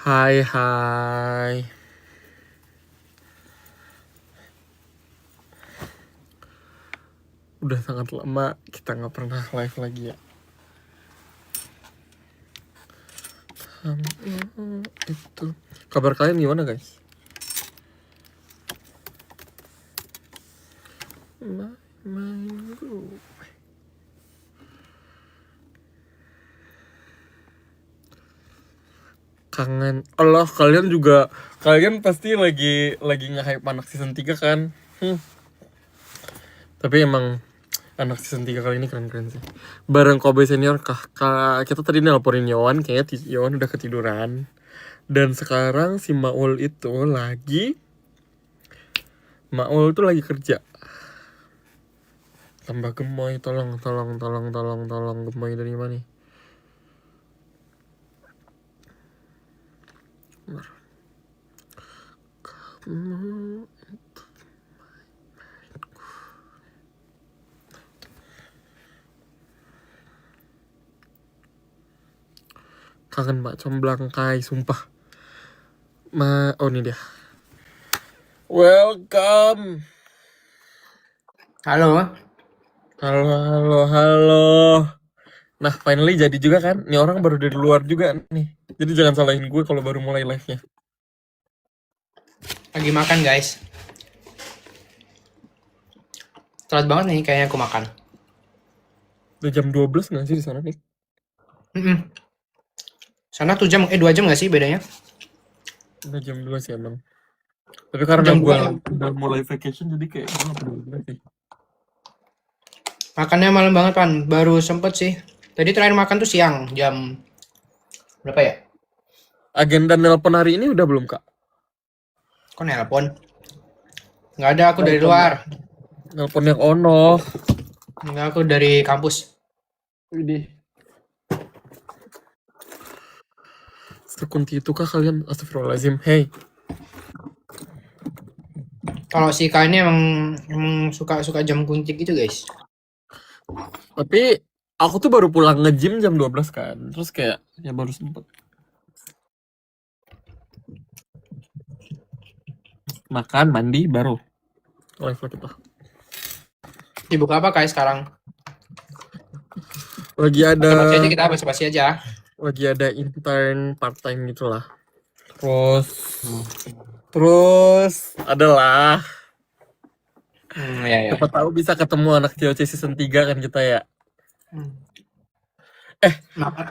Hai hai. Udah sangat lama kita nggak pernah live lagi ya. Itu. Kabar kalian gimana guys? Main grup. Kangen. Allah, kalian pasti lagi nge-hype anak season 3 kan? Tapi emang anak season 3 kali ini keren-keren sih. Bareng Kobe Senior kita tadi nelponin Yowan, kayaknya Yowan udah ketiduran. Dan sekarang si Maul tuh lagi kerja. Tambah gemoy, tolong gemoy dari mana nih? Kangen Mbak Comblangkai, sumpah. Oh ini dia. Welcome. Halo. Halo. Nah, finally jadi juga kan? Ini orang baru dari luar juga nih. Jadi jangan salahin gue kalau baru mulai live-nya. Lagi makan, guys. Telat banget nih kayaknya aku makan. Udah jam 12 nggak sih di sana nih? Sana 2 jam nggak sih bedanya? Udah jam 2 sih emang. Tapi karena Jam gue 2. udah mulai vacation jadi kayak gue nggak peduli sih. Makannya malam banget, Pan. Baru sempet sih. Tadi terakhir makan tuh siang, jam berapa ya? Agenda nelpon hari ini udah belum, Kak? Kok nelpon? Nggak ada, aku dari luar. Nelpon yang ono. Nggak, aku dari kampus. Widih. Sekunti itu kah kalian? Astagfirullahaladzim. Hey. Kalau si Kak ini emang suka jam kuntik gitu, guys. Tapi aku tuh baru pulang nge-gym jam 12 kan. Terus kayak ya baru sempet makan, mandi, baru live lah kita. Sibuk apa, Kak, sekarang? Lagi ada Basa-basi aja kita, basa-basi aja. lagi ada intern part time gitu lah. Terus adalah Ya. siapa tahu bisa ketemu anak COC season 3 kan kita ya.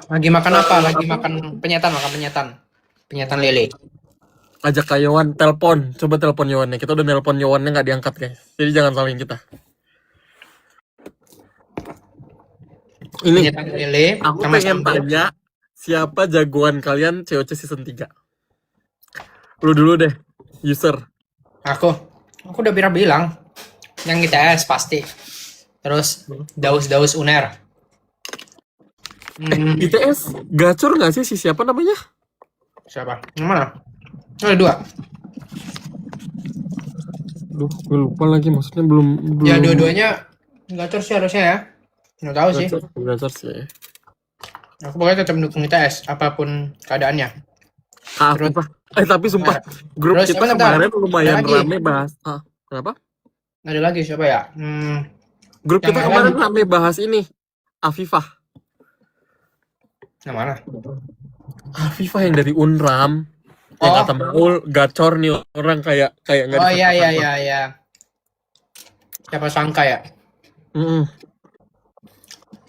Lagi makan apa? Lagi makan penyetan. Penyetan lele. Ajak Kak Yowan telepon, coba telepon Yowannya. Kita udah nelpon Yowannya nggak diangkat guys. Jadi jangan salahin kita. Ini Penyetan lele. aku Sama pengen sambal. tanya siapa jagoan kalian COC season 3? Lu dulu deh, user. Aku udah bilang yang ITS pasti. Terus Daus Uner. ITS gacor nggak sih si siapa namanya? Siapa? Yang mana? Ada 2. Duh, gue lupa lagi maksudnya belum. Ya dua-duanya gacor sih harusnya ya. Nggak tahu sih. Gacor sih. Aku pokoknya tetap mendukung ITS apapun keadaannya. Tapi sumpah grup terus kita kemarin lumayan rame bahas. Kenapa? Ada lagi siapa ya? Grup kita kemarin rame bahas ini. Afifah. Yang mana? Afifah yang dari Unram. Yang kata Maul gacor nih orang kayak nggak. Oh iya. Siapa sangka ya?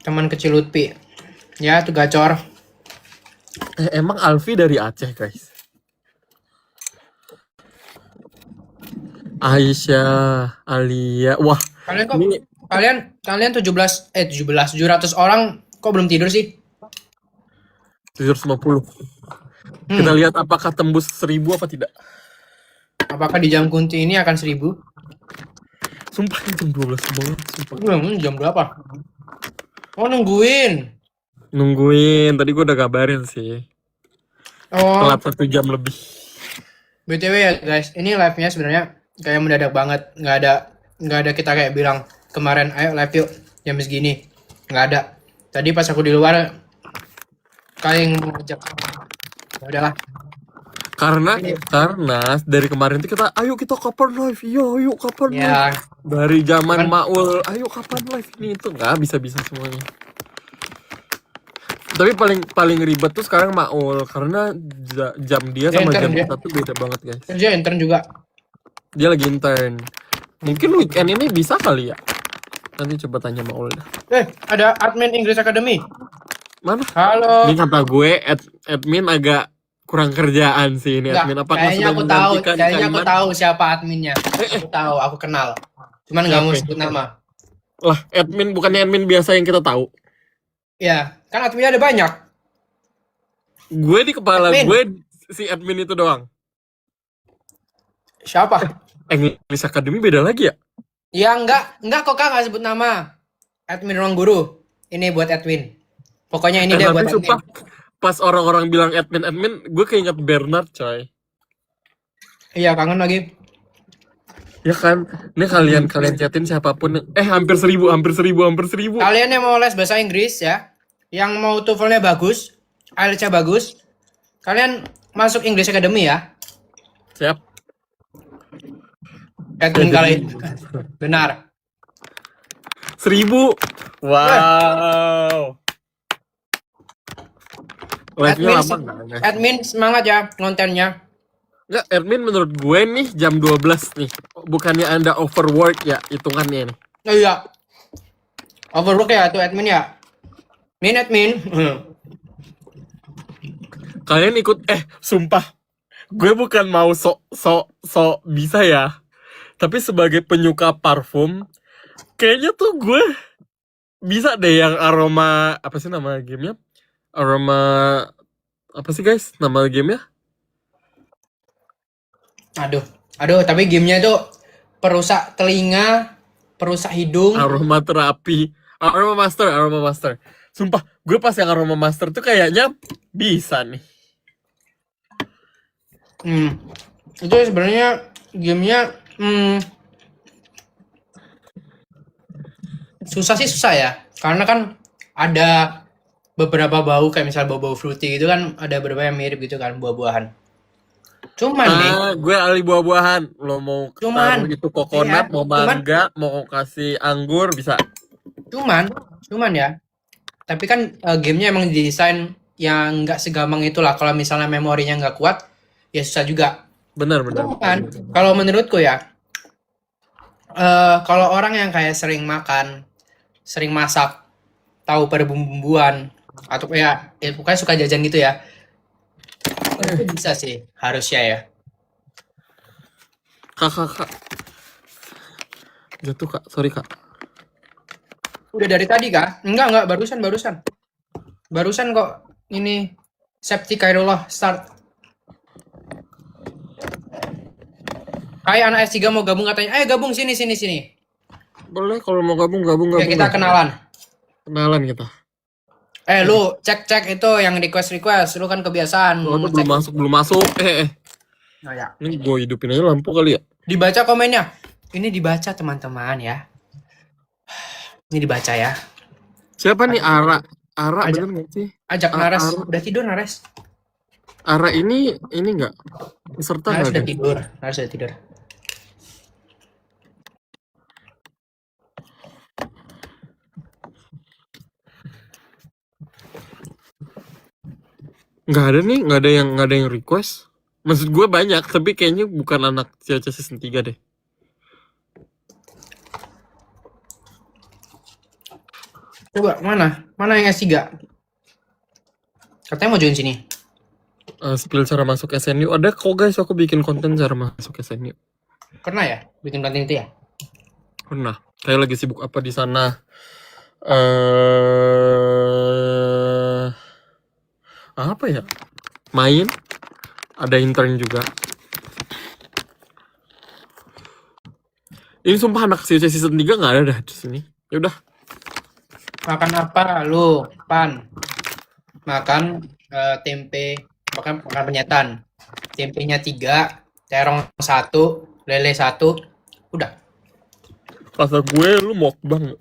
Teman kecil Lutfi. Ya tuh gacor. Emang Alfi dari Aceh guys. Aisyah, Alia, wah. Kalian 700 orang kok belum tidur sih? 750. Kita lihat apakah tembus 1000 apa tidak. Apakah di jam kunti ini akan 1000? Sumpah jam 12 banget. Sumpah. Belum, jam berapa? Oh nungguin. Tadi gue udah kabarin sih. Telat 1 jam lebih. BTW ya guys, ini live-nya sebenarnya kayak mendadak banget. Nggak ada kita kayak bilang kemarin ayo live yuk jam segini. Nggak ada. Tadi pas aku di luar kalian ngajak. Ya udahlah. Karena dari kemarin tuh ayo kita kapan live, ayo kapan live. Ya, Dari zaman Kan- Maul, ayo kapan live ini itu nggak bisa semuanya. Tapi paling ribet tuh sekarang Maul karena jam dia sama jam intern kita tuh beda banget guys. kerja intern juga. Dia lagi intern. Mungkin weekend ini bisa kali ya. Nanti coba tanya Maul dah. Ada admin Inggris Academy. Mana? Halo. Ini kata gue admin agak kurang kerjaan sih ini Enggak, admin. Apakah kayaknya sudah aku tahu, menggantikan kayaknya aku Kaiman? tahu siapa adminnya. Aku tahu, aku kenal. Cuman nggak mau Siapa? sebut nama. Lah, admin bukannya admin biasa yang kita tahu. Ya, kan adminnya ada banyak. Gue di kepala Admin. gue si admin itu doang. Siapa? English Academy beda lagi ya? Ya enggak kok Kak, nggak sebut nama. Admin ruang guru. Ini buat Edwin. Pokoknya ini dia Tapi buat sumpah, admin. pas orang-orang bilang admin, gue keinget Bernard coy. Iya, kangen lagi. Ya kan, ini kalian chatin siapapun. Hampir 1000. Kalian yang mau les bahasa Inggris ya, yang mau TOEFL-nya bagus, IELTS-nya bagus, kalian masuk English Academy ya. Siap. Edwin kali. Benar. 1000. Wow. Live-nya lama nggak? Admin semangat ya kontennya. Nggak, admin menurut gue nih jam 12 nih. Bukannya Anda overwork ya hitungannya nih. Oh iya. Overwork ya tuh admin ya. Admin. Kalian ikut sumpah. Gue bukan mau sok bisa ya. Tapi sebagai penyuka parfum, kayaknya tuh gue bisa deh yang aroma apa sih nama gamenya? Aroma apa sih guys nama gamenya? Aduh, tapi gamenya itu perusak telinga, perusak hidung. Aroma terapi, aroma master. Sumpah, gue pas yang aroma master tuh kayaknya bisa nih. Itu sebenarnya gamenya susah ya, karena kan ada beberapa bau kayak misal bau fruity gitu kan, ada beberapa yang mirip gitu kan buah-buahan. Cuman nih, Gue ahli buah-buahan. Lo mau taruh itu kokonat, iya, mau mangga, mau kasih anggur bisa. Cuman ya. Tapi kan gamenya emang didesain yang nggak segampang itulah. Kalau misalnya memorinya nggak kuat, ya susah juga. Benar. Kan, kalau menurutku ya, kalau orang yang kayak sering makan, sering masak, tahu perbumbuan, atau ya pokoknya suka jajan gitu ya, itu bisa sih, harusnya ya. Kak. Jatuh kak, sorry kak. Udah dari tadi kah? Enggak, barusan kok ini Septi Kairullah start. Hai anak S3 mau gabung katanya. Ayo gabung sini. Boleh kalau mau gabung. Oke, kita kenalan. Kenalan kita. Lu cek itu yang request. Lu kan kebiasaan. Lo belum masuk. Oh, ya. Ini gue hidupin aja lampu kali ya. Dibaca komennya. Ini dibaca teman-teman ya. Ini dibaca ya. Siapa nih Ara Ajak. bener nggak sih? Ajak Nares. Ara. Udah tidur Nares? Ara ini nggak peserta Nares nggak? udah tidur. Nares udah tidur. Nggak ada yang request. Maksud gue banyak, tapi kayaknya bukan anak CC season 3 deh. Coba mana yang S3? Katanya mau join sini. Spill cara masuk SNU ada kok guys, aku bikin konten cara masuk SNU. Pernah ya bikin konten itu ya? Pernah. Kayak lagi sibuk apa di sana? Apa ya? Main. Ada intern juga. Ini sumpah anak CC season 3 nggak ada dah di sini. Ya udah. Makan apa lu, Pan? Makan tempe, makan penyetan. Tempenya 3, terong 1, lele 1. Udah. Kata gue lu mukbang.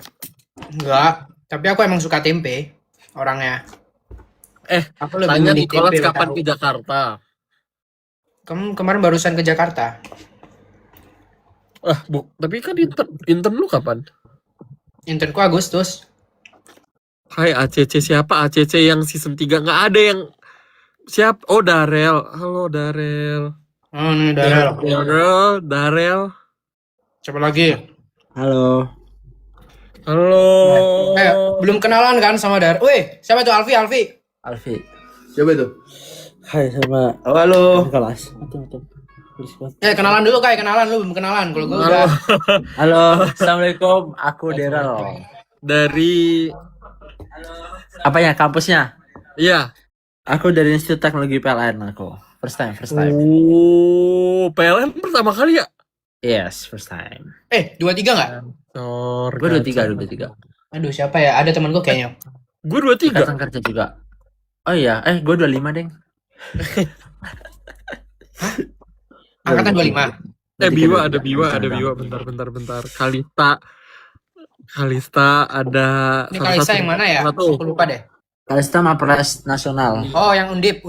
Enggak, tapi aku emang suka tempe orangnya. Aku lebih Tanya milih Nicholas tempe, kapan tahu. ke Jakarta. Kamu kemarin barusan ke Jakarta. Tapi kan intern lu kapan? Internku Agustus. Hai ACC, siapa ACC yang season 3? Nggak ada yang siap. Oh, Darel. Halo Darel. Oh, ini Darel. Darel. Coba lagi. Halo. Halo. Belum kenalan kan sama Darel. Wih, siapa tuh? Alfi. Coba tuh. Hai sama Halo. kelas. Kenalan dulu Kai, lu belum kenalan. Kalau gue udah. Halo, assalamualaikum. Aku Daryl. Dari Apanya kampusnya? Iya. Aku dari Institut Teknologi PLN aku. First time. Oh, PLN pertama kali ya? Yes, first time. 23 nggak? Gue 23. Aduh, siapa ya? Ada teman gue kayaknya. Gue 23. Ikatan kerja juga. Oh iya, gue 25 deng. Angkatan 25. Biwa ada Biwa. Bentar. Kalista ada. Ini Kalista yang mana ya? Satu. Aku lupa deh. Kalista Mapres Nasional. Oh, yang Undip.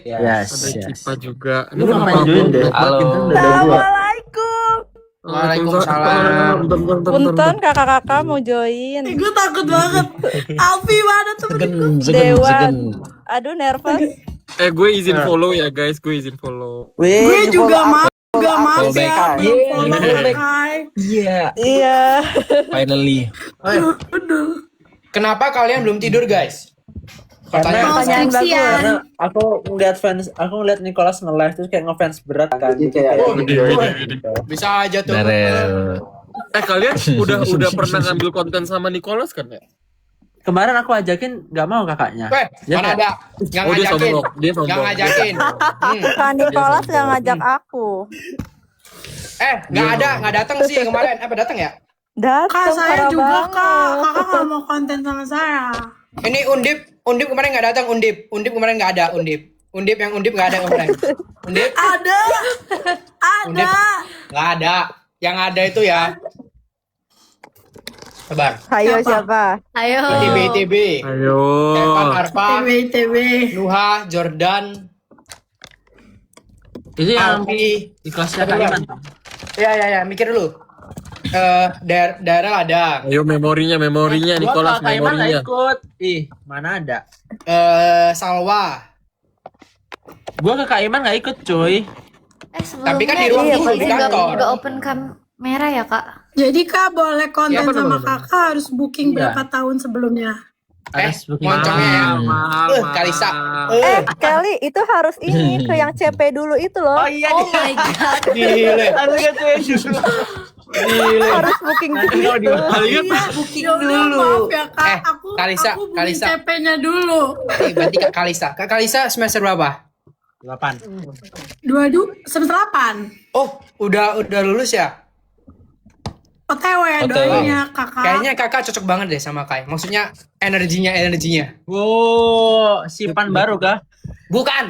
Yes. Ada Cipa juga. Lu udah main join deh. Halo. Assalamualaikum. Waalaikumsalam. Punten kakak-kakak mau join. Gue takut banget. Alfi mana temen gue? Dewan. Aduh nervous. Gue izin follow ya guys. Gue Gue juga maaf ya. Iya. Finally. Kenapa kalian belum tidur, guys? Karena Pertanyaan bagus. karena aku ngeliat Nicholas nge-live terus kayak ngefans berat kan. Jadi kayak Bisa aja tuh. kalian udah pernah ngambil konten sama Nicholas kan ya? kemarin aku ajakin nggak mau kakaknya. Mana nggak? ada yang Oh, dia ngajakin? sombong. Dia sombong. Yang ngajakin. Kak Nicholas yang ngajak aku. Nggak datang sih kemarin. Apa datang ya? Datang Saya parah juga banget. Kakak nggak mau konten sama saya. Ini Undip kemarin nggak datang. Undip kemarin nggak ada. Undip nggak ada kemarin. Undip Ada. nggak ada. Yang ada itu ya. Sabar. Ayo siapa? Ayo. ITB. Ayo. Evan Arfa. TB. Nuha. Jordan. Itu yang Alfi. di kelasnya Kak Iman. Ya. Mikir dulu. Darel ada. Ayo memorinya Nicholas Kak Iman nggak memorinya. ikut. Mana ada? Salwa. Gua ke Kak Iman nggak ikut cuy. Sebelumnya Tapi kan di ruang guru, di kantor. nggak open kamera ya kak? Jadi Kak boleh konten Iya, sama bener-bener. kakak harus booking Iya. berapa tahun sebelumnya. Moncongnya ya. Kalisa. Kelly itu harus ini ke yang CP dulu itu loh. iya. Oh my god. Gile. Harus booking gitu. Kalian Booking Ya udah, dulu. maaf ya Kak. Aku Kalisa. booking CP-nya dulu. Berarti Kak Kalisa. Kak Kalisa semester berapa? 8. semester 8. Oh, udah lulus ya? OTW doanya kakak. Kayaknya kakak cocok banget deh sama Kai. Maksudnya energinya. Wow, sipan baru kah? Bukan.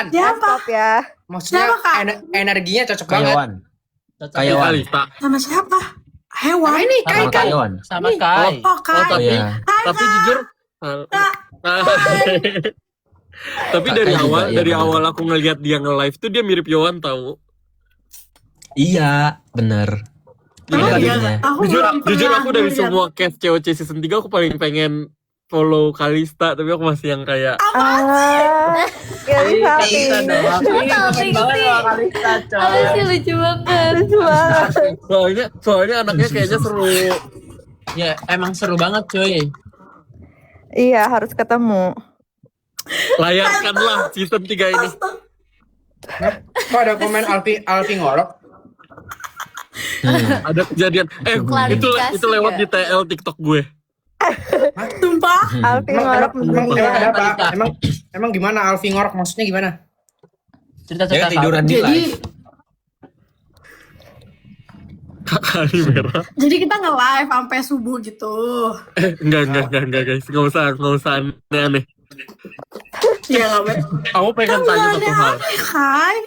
Siapa? Stop ya. Maksudnya Siapa, Kak? energinya cocok banget. Kayawan. Kalista. Sama siapa? Hewan. Nah, ini Kai. Sama Kai. Oh Kak. Tapi jujur tapi dari awal aku ngelihat dia nge-live tuh dia mirip Yohan tahu. Iya, bener. Emang Iya, iya? Aku belum Jujur pernah aku dari ngeliat. semua cast COC season 3 aku paling pengen follow Kalista, tapi aku masih yang kayak Kelly Sakti. Apa sih lucu banget. Lucu banget. soalnya anaknya kayaknya seru. Ya, emang seru banget cuy. Iya harus ketemu. Layarkanlah season 3 ini. Kok ada komen Alfi ngorok? Ada kejadian. Klarifikasi Itu lewat ya? di TL TikTok gue. Sumpah. Alfi ngorok Emang mendunia. ada apa? Emang gimana Alfi ngorok? Maksudnya gimana? Cerita-cerita tiduran di Jadi live. Kali merah. jadi kita nge-live sampai subuh gitu. Enggak guys. Enggak usah aneh-aneh. Iya nggak be? Aku pengen tanya satu hal. Kai.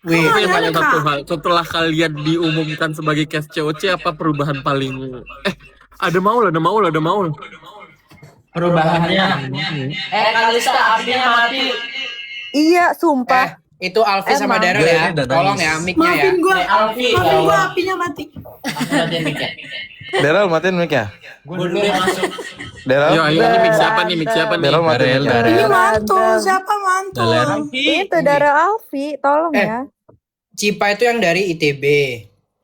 Wih, Aku pengen tanya Kak. satu hal. Setelah kalian diumumkan sebagai cast COC, apa perubahan paling ada Maul. perubahannya. Kalista apinya mati. Iya sumpah. Itu Alfi sama Emang. Daryl ya. Udah Tolong nangis. ya mic-nya ya. Maafin gue. Alfi, Maafin gue tolong. apinya mati. Daryl matiin mic ya? Gue dulu yang masuk. Daryl? Ayo, ayo, ini mic siapa nih? Mic siapa nih? Daryl matiin Daryl, mic ya? Daryl. Ini mantul. Daryl. Siapa mantul? Daryl. Alfi. Itu dari Alfi, tolong Eh. ya. Cipa itu yang dari ITB.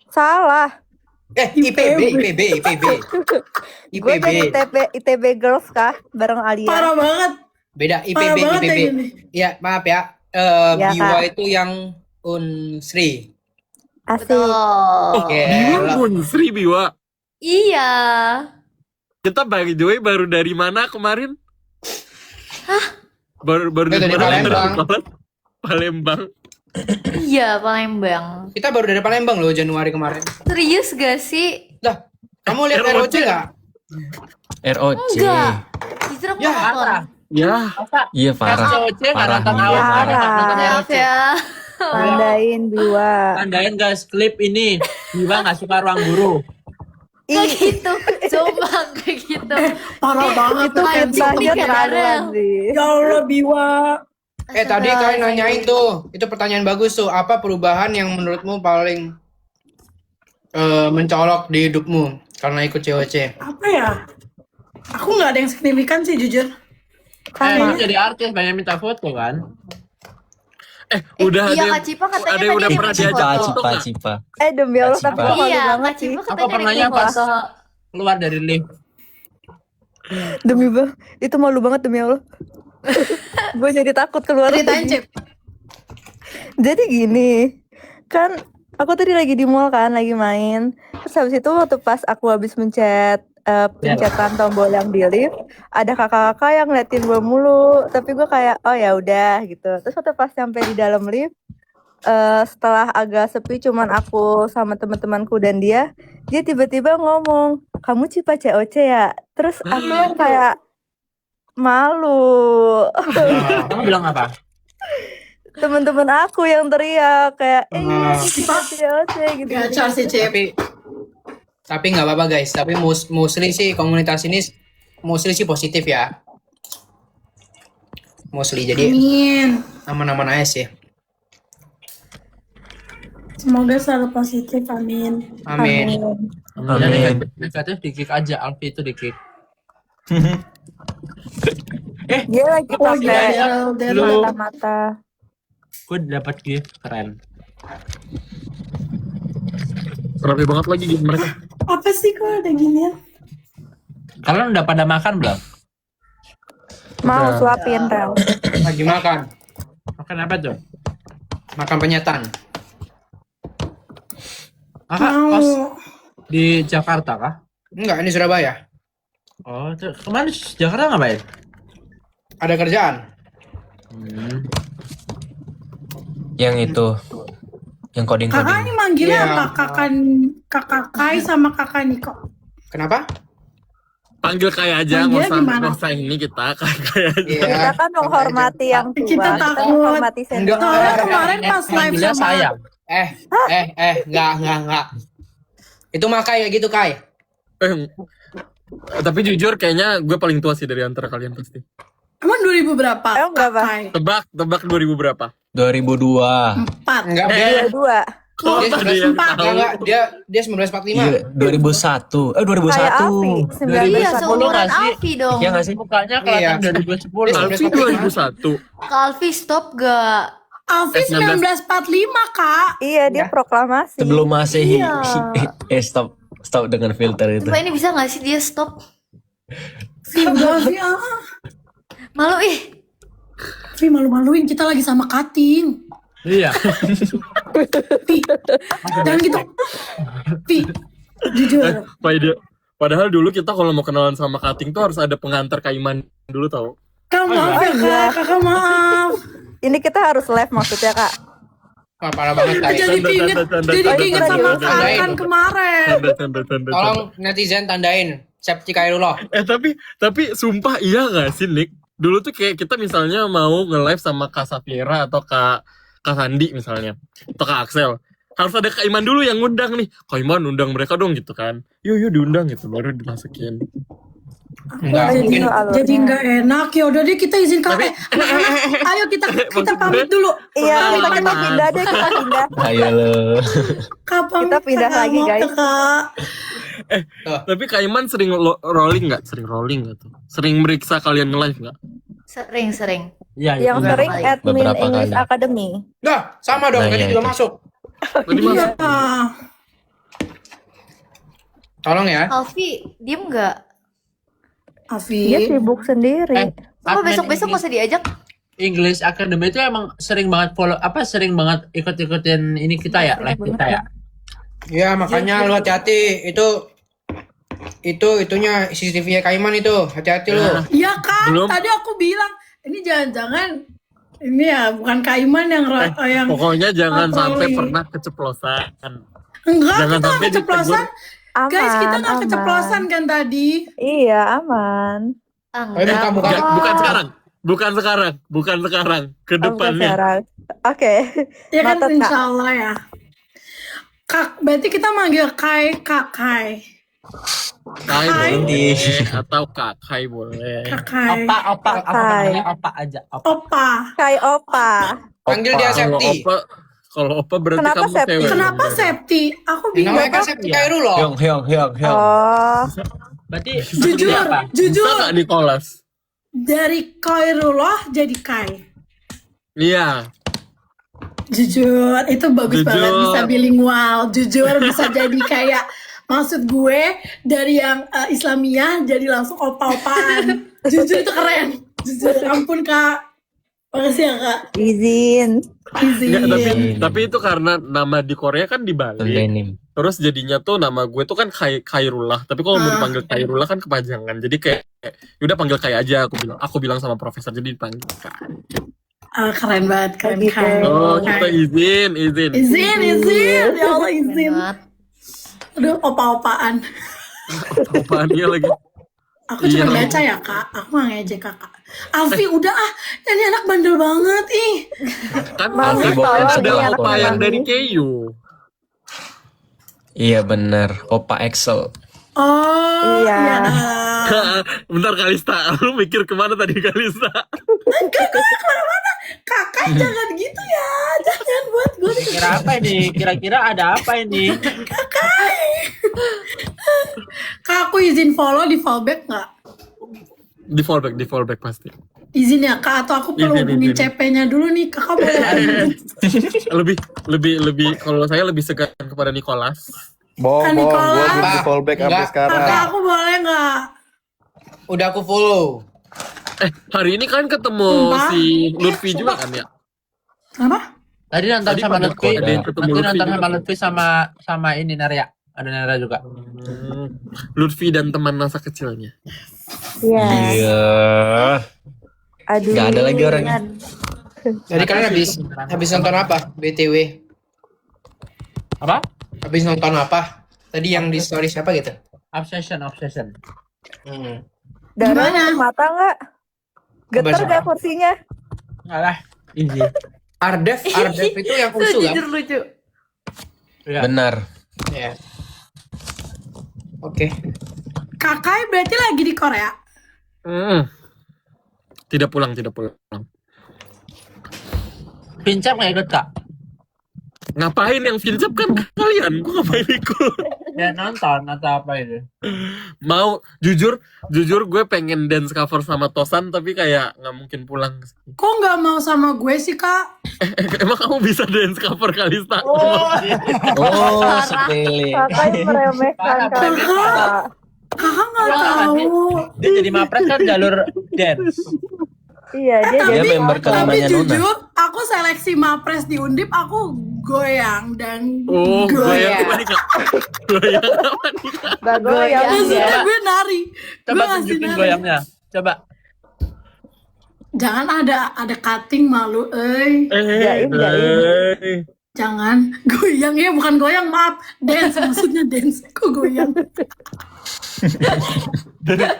Salah. IPB. Gue dari ITB Girls kah? Bareng Alia. Parah banget. Beda Parah banget ya IPB. gini. Ya, maaf ya. Ya, Biwa Kak. itu yang Unsri. Asik. Betul. Oke. Biwa Unsri, Biwa. Iya. Kita by the way baru dari mana kemarin? Baru Dari Palembang. Palembang. Iya, Palembang. Kita baru dari Palembang loh Januari kemarin. Serius gak sih? Lah, kamu lihat ROC ROC nggak? ROC. Enggak. Justru aku Ya, nonton. Ya, Iya parah. SOC nggak Parah. nonton Iya, awal. parah. Nonton Maaf ROC. ya. Tandain Biwa. Tandain guys klip ini. Biwa nggak suka ruang guru. Kayak Ih, gitu. Coba kayak gitu. Parah banget. itu Mancing fitnahnya nih, kayak terlaluan Daryl. sih. Ya Allah Biwa. Tadi kalian nanyain tuh, itu pertanyaan bagus tuh. Apa perubahan yang menurutmu paling mencolok di hidupmu karena ikut COC? Apa ya? Aku nggak ada yang signifikan sih jujur. Sama. Jadi artis banyak minta foto kan. udah iya, ada Kak Cipa katanya ada yang tadi udah dia pernah minta diajak foto. foto nggak? Cipa. Demi Allah Cipa. tapi gue malu Iya, Kak banget sih. Cipa Apa katanya pernahnya bikin pas foto. keluar dari lift? Demi bang, itu malu banget demi Allah. Gue jadi takut keluar. Ceritain Cip. Jadi gini, kan aku tadi lagi di mall kan, lagi main. Terus habis itu waktu pas aku habis pencetan tombol yang di lift, ada kakak-kakak yang ngeliatin gue mulu. Tapi gue kayak, oh ya udah gitu. Terus waktu pas sampai di dalam lift, setelah agak sepi cuman aku sama teman-temanku dan dia tiba-tiba ngomong, kamu Cipa COC ya? Terus aku yang kayak malu. Kamu bilang apa? Temen-temen aku yang teriak kayak Cipa COC gitu. Gacor sih Cip. Tapi nggak apa-apa guys. Tapi mostly sih komunitas ini mostly sih positif ya. Mostly jadi Amin. aman-aman aja sih. Semoga selalu positif. Amin. Amin. Amin. Negatif di kick aja. Alfi itu di kick. Dia lagi Oh pakai iya, Daryl. kacamata. Gue dapat gift keren. Rapi banget lagi gitu mereka. Apa sih kok ada ginian? Kalian udah pada makan belum? Mau suapin Rel. Lagi makan. Makan apa tuh? Makan penyetan. Kos di Jakarta kah? Enggak, ini Surabaya. Oh, kemarin di Jakarta ngapain? Ada kerjaan. Yang itu. Yang Kakak coding-coding. ini manggilnya Iya. apa? Kakak Kai sama kakak Niko. Kenapa? Panggil kayak aja, Panggilnya nggak usah gimana? nggak usah ini kita kayak aja. Iya. Kita kan menghormati yang tua. Kita takut. menghormati Enggak. senior. Soalnya kemarin pas live Manggilnya sama sayang. Enggak. Itu mah kayak gitu, Kai. Tapi jujur kayaknya gue paling tua sih dari antara kalian pasti. Emang 2000 berapa? Emang berapa? Kai? Tebak 2000 berapa? 2002. 4. Enggak, Dua-dua. Kok dia ada yang tahu? enggak, dia 1945. Iya, 2001. 2001. Kayak Alfi. 1991. Iya, seumuran nggak sih? Alfi dong. Iya nggak sih? Mukanya kelihatan Iya. 2010. Alfi 2001. Kak Alfi stop gak? Alfi 1945 kak. Iya, dia proklamasi. Sebelum Masehi. Iya. Stop dengan filter itu. Coba ini bisa gak sih dia stop? Vi udah Vi Malu ih. Vi malu-maluin kita lagi sama Kating. Iya. Vi jangan gitu. Vi jujur. Padahal dulu kita kalau mau kenalan sama Kating tuh harus ada pengantar Kaiman dulu tau. Kak maaf ya kak. Kakak maaf. Ini kita harus live maksudnya, Kak. Wah, parah banget, Kai. Jadi keinget sama Kakan kemarin. Tanda. Tolong netizen tandain Septi Kairullah. Tapi sumpah iya gak sih Nick? Dulu tuh kayak kita misalnya mau nge-live sama Kak Safira atau Kak Sandi misalnya. Atau Kak Axel. Harus ada Kak Iman dulu yang ngundang nih. Kak Iman undang mereka dong gitu kan. Yuk diundang gitu baru dimasukin. Enggak Jadi mungkin. nggak alurnya. Jadi nggak enak. Ya udah deh kita izin Tapi- anak-anak. Ayo kita Maksud pamit dulu. Iya, kita Pengalaman. pindah deh, kita pindah. Ayo lo. Kapan Kita pindah lagi, guys. Kak? Tapi Kak Iman sering rolling nggak? Sering rolling nggak tuh? Sering meriksa kalian nge-live nggak? Sering. Iya, Yang Beberapa sering kali. admin Beberapa English kali. Academy. Nah, sama dong, Nah, tadi iya, juga itu. masuk. Tadi Iya. masuk. Tolong ya. Alfi, diem nggak? Afi. Dia sibuk sendiri. Apa admin besok-besok English- nggak usah diajak? English Academy itu emang sering banget follow sering banget ikut-ikutin ini kita ya, live kita ya. Ya, makanya lu hati-hati. Itunya CCTV-nya Kaiman itu. Hati-hati lu. Iya kan, Belum. tadi aku bilang ini jangan-jangan ini ya bukan Kaiman yang yang Pokoknya jangan Apa sampai nih? pernah keceplosan. enggak jangan kita nggak sampai keceplosan. Aman, Guys, kita nggak aman. keceplosan kan tadi? Iya, aman. Bukan, bukan. Bukan sekarang. Bukan sekarang. Bukan sekarang. Ke Oh, bukan depannya. sekarang. Oke. Ya kan Noted, Kak. insya Allah ya. Berarti kita manggil Kak Kai. Kai Kai. boleh. Atau Kak Kai boleh. Kak Kai. Opa, apa Kai. namanya? Opa aja. Opa. Opa. Kai Opa. Panggil dia Kalau Septi. kalau Opa berarti Kenapa kamu Septi? cewek. Kenapa Septi? Aku bingung. Namanya kan Septi Kairul loh. Hyong. Oh, Berarti Jujur, apa? Bisa jujur. nggak Nicholas? Dari Kairullah jadi Kai. Iya. Jujur, itu bagus Jujur. banget bisa bilingual. Jujur bisa jadi kayak maksud gue dari yang Islamiyah jadi langsung opa-opaan. Jujur itu keren. Jujur, ampun Kak. Makasih ya Kak. izin. Izin. Nggak, tapi itu karena nama di Korea kan dibalik. Denim. Terus jadinya tuh nama gue tuh kan Khairullah. Tapi kalau mau dipanggil Khairullah kan kepanjangan. Jadi kayak udah panggil Kai aja aku bilang sama profesor jadi dipanggil Kai. Keren banget, keren Gitu. Kai. Oh, Kai. kita izin. Izin. Ya Allah izin. Banget. Aduh, opa-opaan. Apaan-apaan lagi? Aku cuma Iya. baca ya Kak. Aku nggak ngejek Kakak. Alfi udah ini anak bandel banget ih. Kan Mami Alfi tolong ada nih anak Opa yang Mami. dari KU. Iya bener. Opa Excel. Oh Iya. iya dah. Bentar Kalista, lu mikir kemana tadi Kalista? Kakak jangan gitu ya. Jangan buat gue Kira apa ini? Kira-kira ada apa ini? Kak, aku izin follow di fallback nggak? Di fallback pasti. Izin ya Kak, atau aku perlu Izin, hubungin izin. CP-nya dulu nih. Kakak boleh lebih kalau saya lebih segan kepada Nicholas. Kan Gue Nicholas. belum di fallback sampai Enggak. sekarang. Kakak aku boleh nggak? Udah aku follow. Hari ini kan ketemu Sumpah? si Lutfi juga kan ya? Apa? Tadi nonton Tadi sama pada Lutfi. ada yang ketemu Nanti Lutfi nonton juga. sama Lutfi sama ini Narya. Ada Narya juga. Lutfi dan teman masa kecilnya. Iya. Iya. Aduh. Nggak ada lagi orangnya. Jadi kalian habis nonton apa? BTW. Apa? Habis nonton apa? Tadi yang di story siapa gitu? Obsession. Darah Gimana? mata nggak? Getar Coba, nggak kursinya? Enggak lah. Easy. Ardev itu yang usul kan? Jujur lucu. Iya. Benar. Ya. Oke. Kakak berarti lagi di Korea? Tidak pulang. Pincap nggak ikut Kak? Ngapain yang Vincap kan kalian? Gue ngapain ikut? Ya nonton atau apa itu? Mau jujur gue pengen dance cover sama Tosan tapi kayak nggak mungkin pulang. Kok nggak mau sama gue sih Kak? Emang kamu bisa dance cover Kalista? Oh, sepele. Kakak yang meremehkan kakak. Kakak nggak Wah, tahu. Dia jadi mapres kan jalur dance. Iya, dia Dia jadi member Tapi kelimanya Nuna. jujur, aku seleksi Mapres di Undip, aku goyang dan Oh, gue goyang. yang apa nih Kak? Goyang apa nih Kak? Gak goyang Maksudnya ya. gue nari. Coba Gue ngasih tunjukin nari. goyangnya. Coba. Jangan ada cutting malu, Jaim. Jangan goyang ya, bukan goyang, maaf. Dance, maksudnya dance. Kok goyang?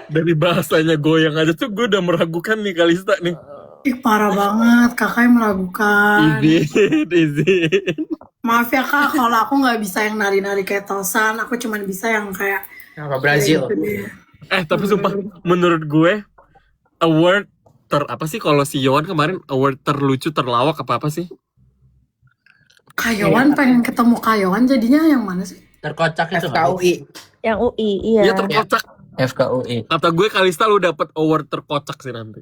Dari bahasanya goyang aja tuh gue udah meragukan nih Kalista nih. Ih, parah banget, kakak yang meragukan. Izin. Maaf ya kak, kalau aku nggak bisa yang nari-nari kayak Tosan, aku cuma bisa yang kayak Apa Brazil? gitu deh. Tapi sumpah menurut gue award apa sih kalau si Yohan kemarin award terlucu terlawak apa sih? Kayoan pengen ketemu Kayoan jadinya yang mana sih? Terkocak itu nggak? FKUI. Yang UI, iya. Iya terkocak. FKUI. Kata gue Kalista lu dapet award terkocak sih nanti.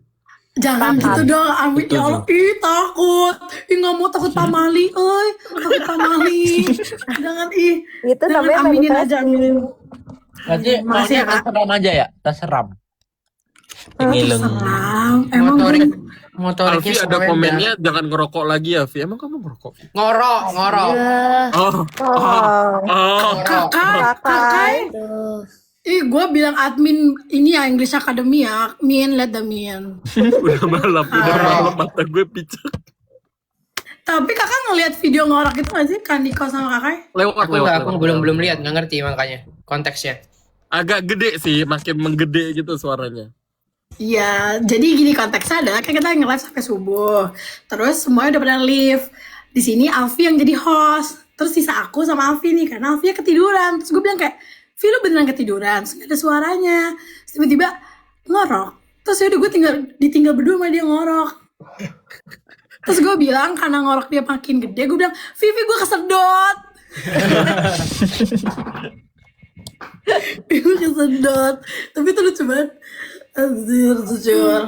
Jangan gitu dong, amin ya Allah. Ih takut, nggak mau takut pamali, takut pamali. Jangan Itu jangan namanya aminin aja, aminin. Berarti Makasih maunya ya, Kak. terseram aja ya? Terseram. Ngileng. Seram, emang Motoriknya Alfi ada komennya jangan ngerokok lagi ya, Vi. Emang kamu ngerokok? ngorok. Oh. Oh, kakak. Tuh. Gue bilang admin ini ya English Academy ya, let the mean. udah malam mata gue picek. Tapi kakak ngeliat video ngorok itu nggak sih, Kandiko sama kakak? Aku belum lihat, nggak ngerti makanya konteksnya. Agak gede sih, makin menggede gitu suaranya. Iya, jadi gini konteksnya adalah kayak kita nge-live sampai subuh. Terus semuanya udah pada live. Di sini Alfi yang jadi host. Terus sisa aku sama Alfi nih, karena Alfi ketiduran. Terus gue bilang kayak, Vi lu beneran ketiduran? Terus gak ada suaranya. Terus tiba-tiba ngorok. Terus yaudah gue ditinggal berdua sama dia ngorok. Terus gue bilang karena ngorok dia makin gede, gue bilang, Vivi gue kesedot. Gue kesedot. Tapi itu lucu banget. Jujur.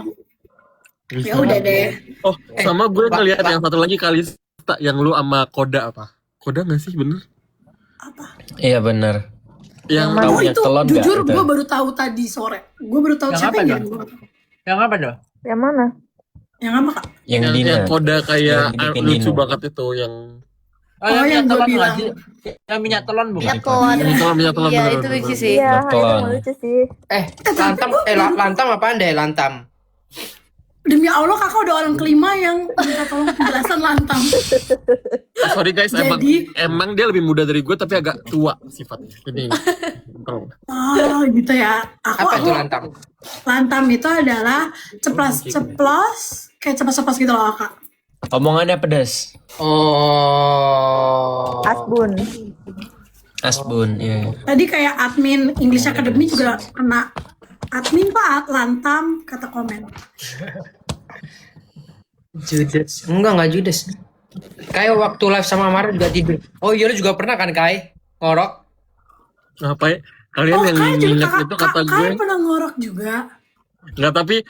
Ya udah deh. Oh, sama gue ngeliat yang satu lagi Kalista yang lu sama Koda apa? Koda nggak sih bener? Iya bener. Yang Oh Minyak itu telon jujur nggak itu? gue baru tahu tadi sore. Gue baru tahu Yang siapa apa yang dong? jadi. Yang apa dong? yang mana? Yang apa kak? Yang yang Dina. Koda kayak Yang dibikin lucu Dino. banget itu yang Oh, Oh, yang minyak yang gue telon nggak bilang. sih? Yang minyak telon bukan? Minyak telon. minyak telon Iya, bener, itu bener, lucu bener. sih. Iya, itu Betul. lucu sih. Lantam apaan deh lantam? Demi Allah kakak udah orang kelima yang minta tolong penjelasan lantam. Sorry guys, Jadi- emang dia lebih muda dari gue tapi agak tua sifatnya. Jadi oh. Oh gitu ya. Apa itu Aku lantam? lantam itu adalah ceplos kayak ceplos gitu loh kak. Omongannya pedas. Oh. Asbun. Asbun, iya. Tadi kayak admin English Academy juga kena admin pak lantam kata komen. Judes. Enggak judes. Kayak waktu live sama Amara juga tidur. Oh iya lu juga pernah kan Kai? Ngorok? Ngapain? Kalian yang Kai juga minyak itu kata gue Kai pernah ngorok juga. nggak, tapi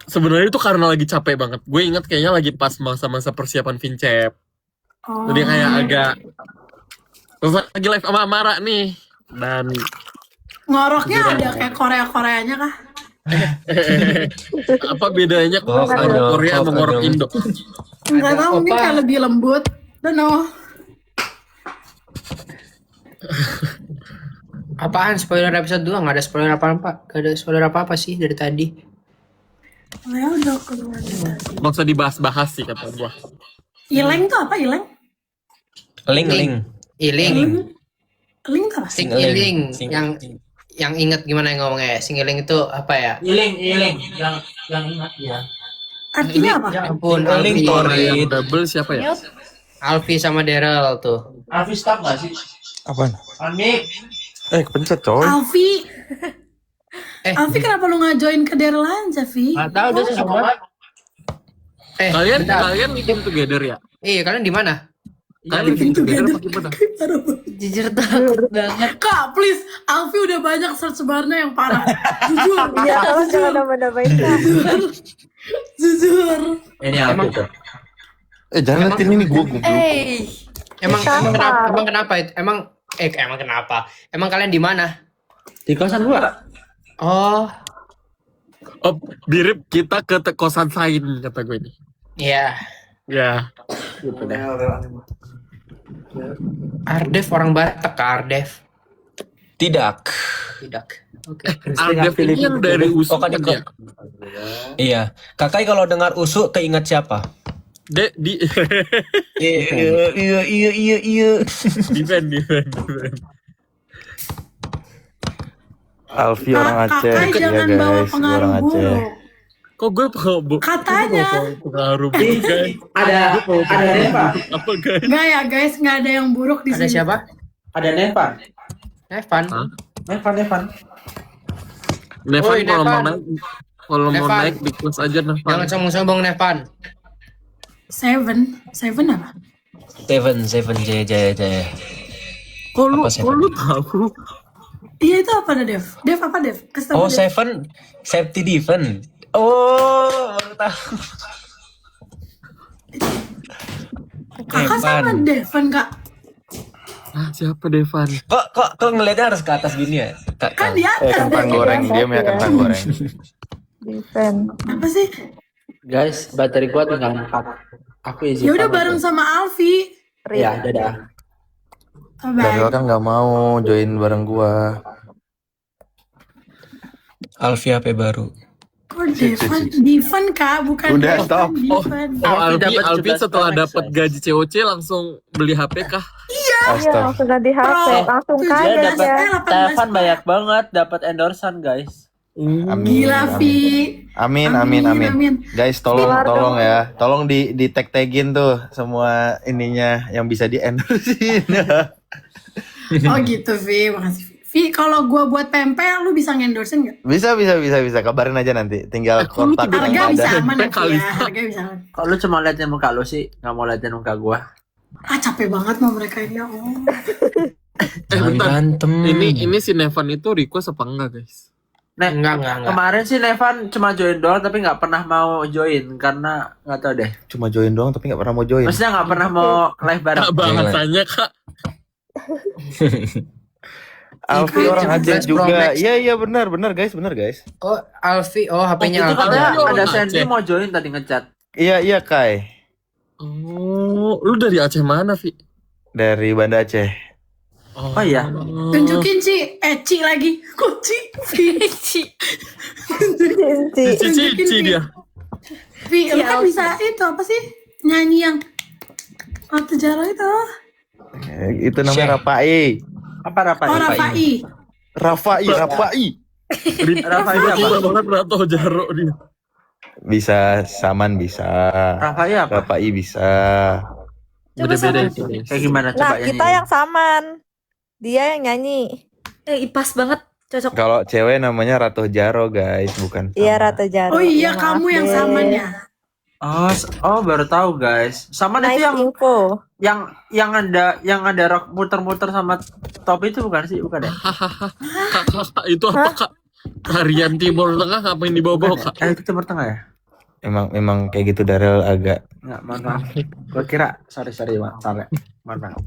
sebenarnya itu karena lagi capek banget. Gue ingat kayaknya lagi pas masa-masa persiapan Vincep. Oh. Jadi kayak agak terus lagi live sama Amara nih dan Ngoroknya ada kayak Koreanya kah? apa bedanya Oh, ngorok ada. Korea sama ngorok Ada. Indo? Enggak tahu mungkin Opa. kayak lebih lembut. Don't know. Apaan spoiler episode 2? Nggak ada spoiler apa-apa. Nggak ada spoiler apa-apa sih dari tadi. Oh, ya udah keluar. Nggak usah dibahas-bahas sih kata gue. Ileng tuh apa ileng? Ling. Iling. Iling tuh apa? Sing Iling. iling. Sing- Yang inget gimana yang ngomongnya? Sing iling itu apa ya? Iling. Yang ingat ya. Artinya apa? Ya ampun, Iling Alfi. Tori. Yang double siapa ya? Nyut. Alfi sama Daryl tuh. Alfi stop nggak sih? Apaan? Amik. Kepencet coy. Alfi. Eh. Alfi kenapa lu nggak join ke Daryl aja, Vi? Nggak tahu dia sama. Kalian bentar. bikin together ya? Iya, kalian di mana? Kalian bikin together apa gimana? Jujur takut banget. Kak, please. Alfi udah banyak search barnya yang parah. Jujur. Iya, tolong jangan nambah-nambahin Kak. Jujur. Ini aku tuh. Jangan liatin ini gue Emang Sama. kenapa itu? Emang kenapa? Emang kalian di mana? Di kosan gua. Oh, Oh, mirip kita ke kosan Sain kata gue ini. iya. Ya. Ardef orang Batak, Kak Ardef. Tidak. Tidak. Oke. Ardef ini yang dari Oh, Usuk kan kan ya? Iya. Kakak kalau dengar usuk keinget siapa? Di Iya. defend. Alfi orang Aceh. Kakak Iya jangan bawa guys, gue pengaruh orang Aceh. buruk. Kok gue pengaruh? Katanya. Pengaruh guys. Ada Neva. Apa guys? Enggak ya guys, nggak ada yang buruk di Ada sini. siapa? Ada Neva. Evan. Hah? Nevan. Nevan Woi, kalau mau Nevan. naik, kalau mau Nevan. naik di kelas aja Jangan Nevan. sombong-sombong, Nevan. Seven apa? Seven Jaya. Kok lu Apa Seven? tahu? Iya itu apa Dev? Dev apa Dev? Kasih tau Oh, Dev. Seven safety defense. Oh, baru tahu. Kakak sama Devan. Devan kak. Ah, siapa Devan? Kok ngeliatnya harus ke atas gini ya? Kan di atas Kentang Dev. goreng, diam ya kentang goreng. Defend. Apa sih? Guys, bateri gua tinggal 4. Aku izin. Ya udah bareng sama Alfi. Ya, dadah. Daryl Bye. kan nggak mau join bareng gua. Alfi HP baru. Kok Devan kak, bukan Udah, Devan, stop. Devan. Alfi dapat juga setelah sekarang, dapat guys. gaji COC langsung beli HP kah? Iya, Astaga. langsung ganti HP, Bro, langsung tujuh kaya Dia dapat dia. 18 telepon banyak banget, dapat endorsan guys. Amin. Gila Vi. Amin. Guys, tolong Keluar dong. ya. Tolong di tag-tagin tuh semua ininya yang bisa di endorsein. Oh gitu Vi, makasih Vi. Vi, kalau gua buat pempek, lu bisa ngendorsein nggak? bisa. Kabarin aja nanti. Tinggal Aku lu kontak. tidak Harga ada. bisa aman Pempek ya, kali. harga bisa aman. Kok lu cuma liatin muka lu sih, nggak mau liatin muka gua? Ah capek banget mau mereka ini. Oh. Jangan bentar. berantem. Ini si Nevan itu request apa enggak, guys? Enggak. Kemarin sih Nevan cuma join doang tapi nggak pernah mau join karena nggak tahu deh. Cuma join doang tapi nggak pernah mau join. Maksudnya nggak pernah mau live bareng. Kak bahasanya kak. Alfi Itu orang Aceh 17 Pro juga. Max. Iya benar guys. Oh, Alfi. Oh, HP-nya Itu Alfi. katanya Alfi ada orang Sandy Aceh. mau join tadi ngechat. Iya Kai. Oh, lu dari Aceh mana, Vi? Dari Banda Aceh. Oh iya. Tunjukin Ci, Ci lagi. Kok Ci? Vi. Cinci. Cici dia. Vi, lu kan bisa itu apa sih? Nyanyi yang Ratu Jaro itu. Itu namanya Rafai. Apa Rafa? Oh, Rafai. Rafai. Rafa itu apa? Susah banget Rato Jaro dia. Bisa Saman bisa. Rafa apa? Rafai bisa. Beda-beda sama. itu. guys. Kayak gimana Nah, coba kita yang saman. Dia yang nyanyi. Pas banget, cocok. Kalau cewek namanya Ratu Jaro guys, bukan. Iya, Saman. Ratu Jaro. Oh iya, Ya, kamu maaf yang deh. saman ya. Oh baru tahu guys. Sama Nice itu info. yang ada rock muter-muter sama top itu bukan sih? Bukan ya? Kak, itu apa kak? Harian Timur Tengah ngapain dibawa-bawa kak? Itu Timur Tengah ya? Emang kayak gitu Daryl agak. Enggak, maaf. Gua kira sorry, Mak. Salah. Maaf.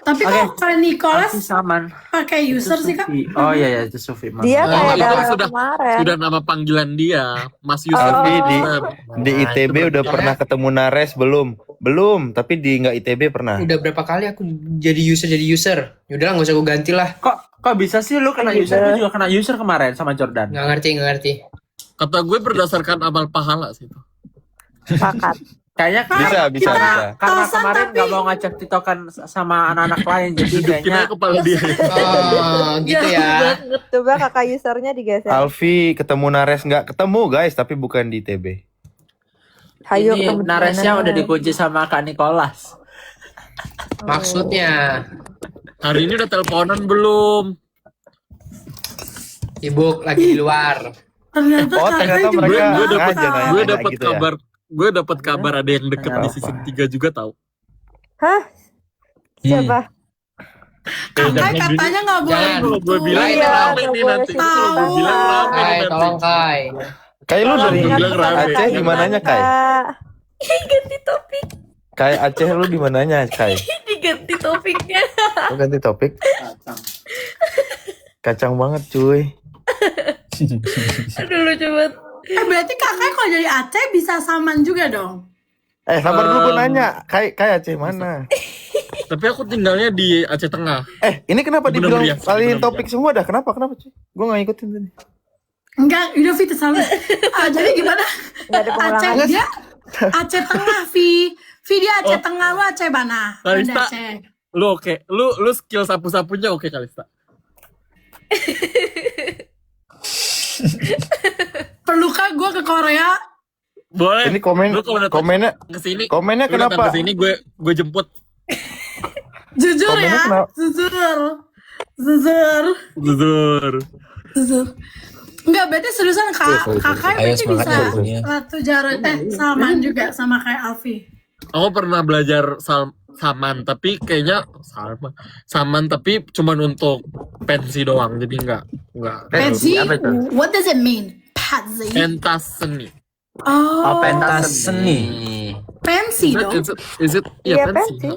Tapi Oke. kok Kak Nicholas Aku saman. pakai user sih kak? Sufi. Oh iya itu Sufi. Maaf. Dia Oh, kayak itu Daryl sudah- kemarin. Sudah nama panggilan dia, Mas Yusuf. Alfi Yusuf. di ITB udah pernah ketemu Nares belum? Belum, tapi di nggak ITB pernah. Udah berapa kali aku jadi user. Yaudahlah, nggak usah aku ganti lah. Kok bisa sih lu kena user? Gue juga kena user kemarin sama Jordan. Nggak ngerti. Kata gue berdasarkan amal pahala sih itu. Sepakat. Kayaknya Bisa. karena Tosan kemarin tapi- nggak mau ngajak tiktokan sama anak-anak lain jadi kayaknya Kira kepala dia. Oh, gitu ya. Coba kakak usernya digeser. Alfi ketemu Nares nggak ketemu guys, tapi bukan di ITB. Hayo ini ketemu Naresnya dimana? udah dikunci sama Kak Nicholas. Maksudnya, Hari ini udah teleponan belum? sibuk lagi di luar. Ternyata Oh, kakak ternyata juga mereka gue dapet, aja nanya. gue dapet gitu ya? kabar, gue dapet kabar ada yang deket di Kenapa? season 3 juga tahu. Hah? Siapa? Kakak katanya nggak boleh Jangan. Kalau gue gitu. bilang Iya, rame nggak nih boleh nanti. sih. Kalau gue bilang rame nih Kai, nanti. tolong Kai. Kayak lu dari Tolong bilang rame. Aceh di mananya Kai? Kak. Ganti topik, Kai Aceh lu di mananya Kai? diganti topiknya. Lu ganti topik. Kacang banget cuy. Aduh, lucu banget. Berarti kakak kalau jadi Aceh bisa saman juga dong. Sabar dulu gue nanya. Kai Aceh mana? Tapi aku tinggalnya di Aceh Tengah. Ini kenapa Bener dibilang meriah, kalian bener topik semua dah? Kenapa cuy? Gue nggak ngikutin tadi. Enggak, udah Vi tersalah. Jadi gimana? Nggak ada Aceh pengulangan. dia Aceh Tengah Vi. Vi dia Aceh Tengah, lu Aceh mana? Kalista. Banda Aceh. Lu oke, lu skill sapu-sapunya oke Kalista. Perlukah gue ke Korea? Boleh. Ini komen Lu kalau datang komennya kesini, komennya lu datang kenapa? kesini gue jemput. Jujur Komennya ya, kenapa? jujur. Jujur. Jujur. Enggak, berarti seriusan kakak Ayo berarti semangat bisa jagonya. satu jarak samaan juga sama kayak Alfi. Aku pernah belajar saman, tapi kayaknya saman tapi cuman untuk pensi doang, jadi enggak Patsy, apa itu? what does it mean? Patsy. pentas seni. Oh, Pentas seni. pensi dong. Is it Iya, pensi? pensi.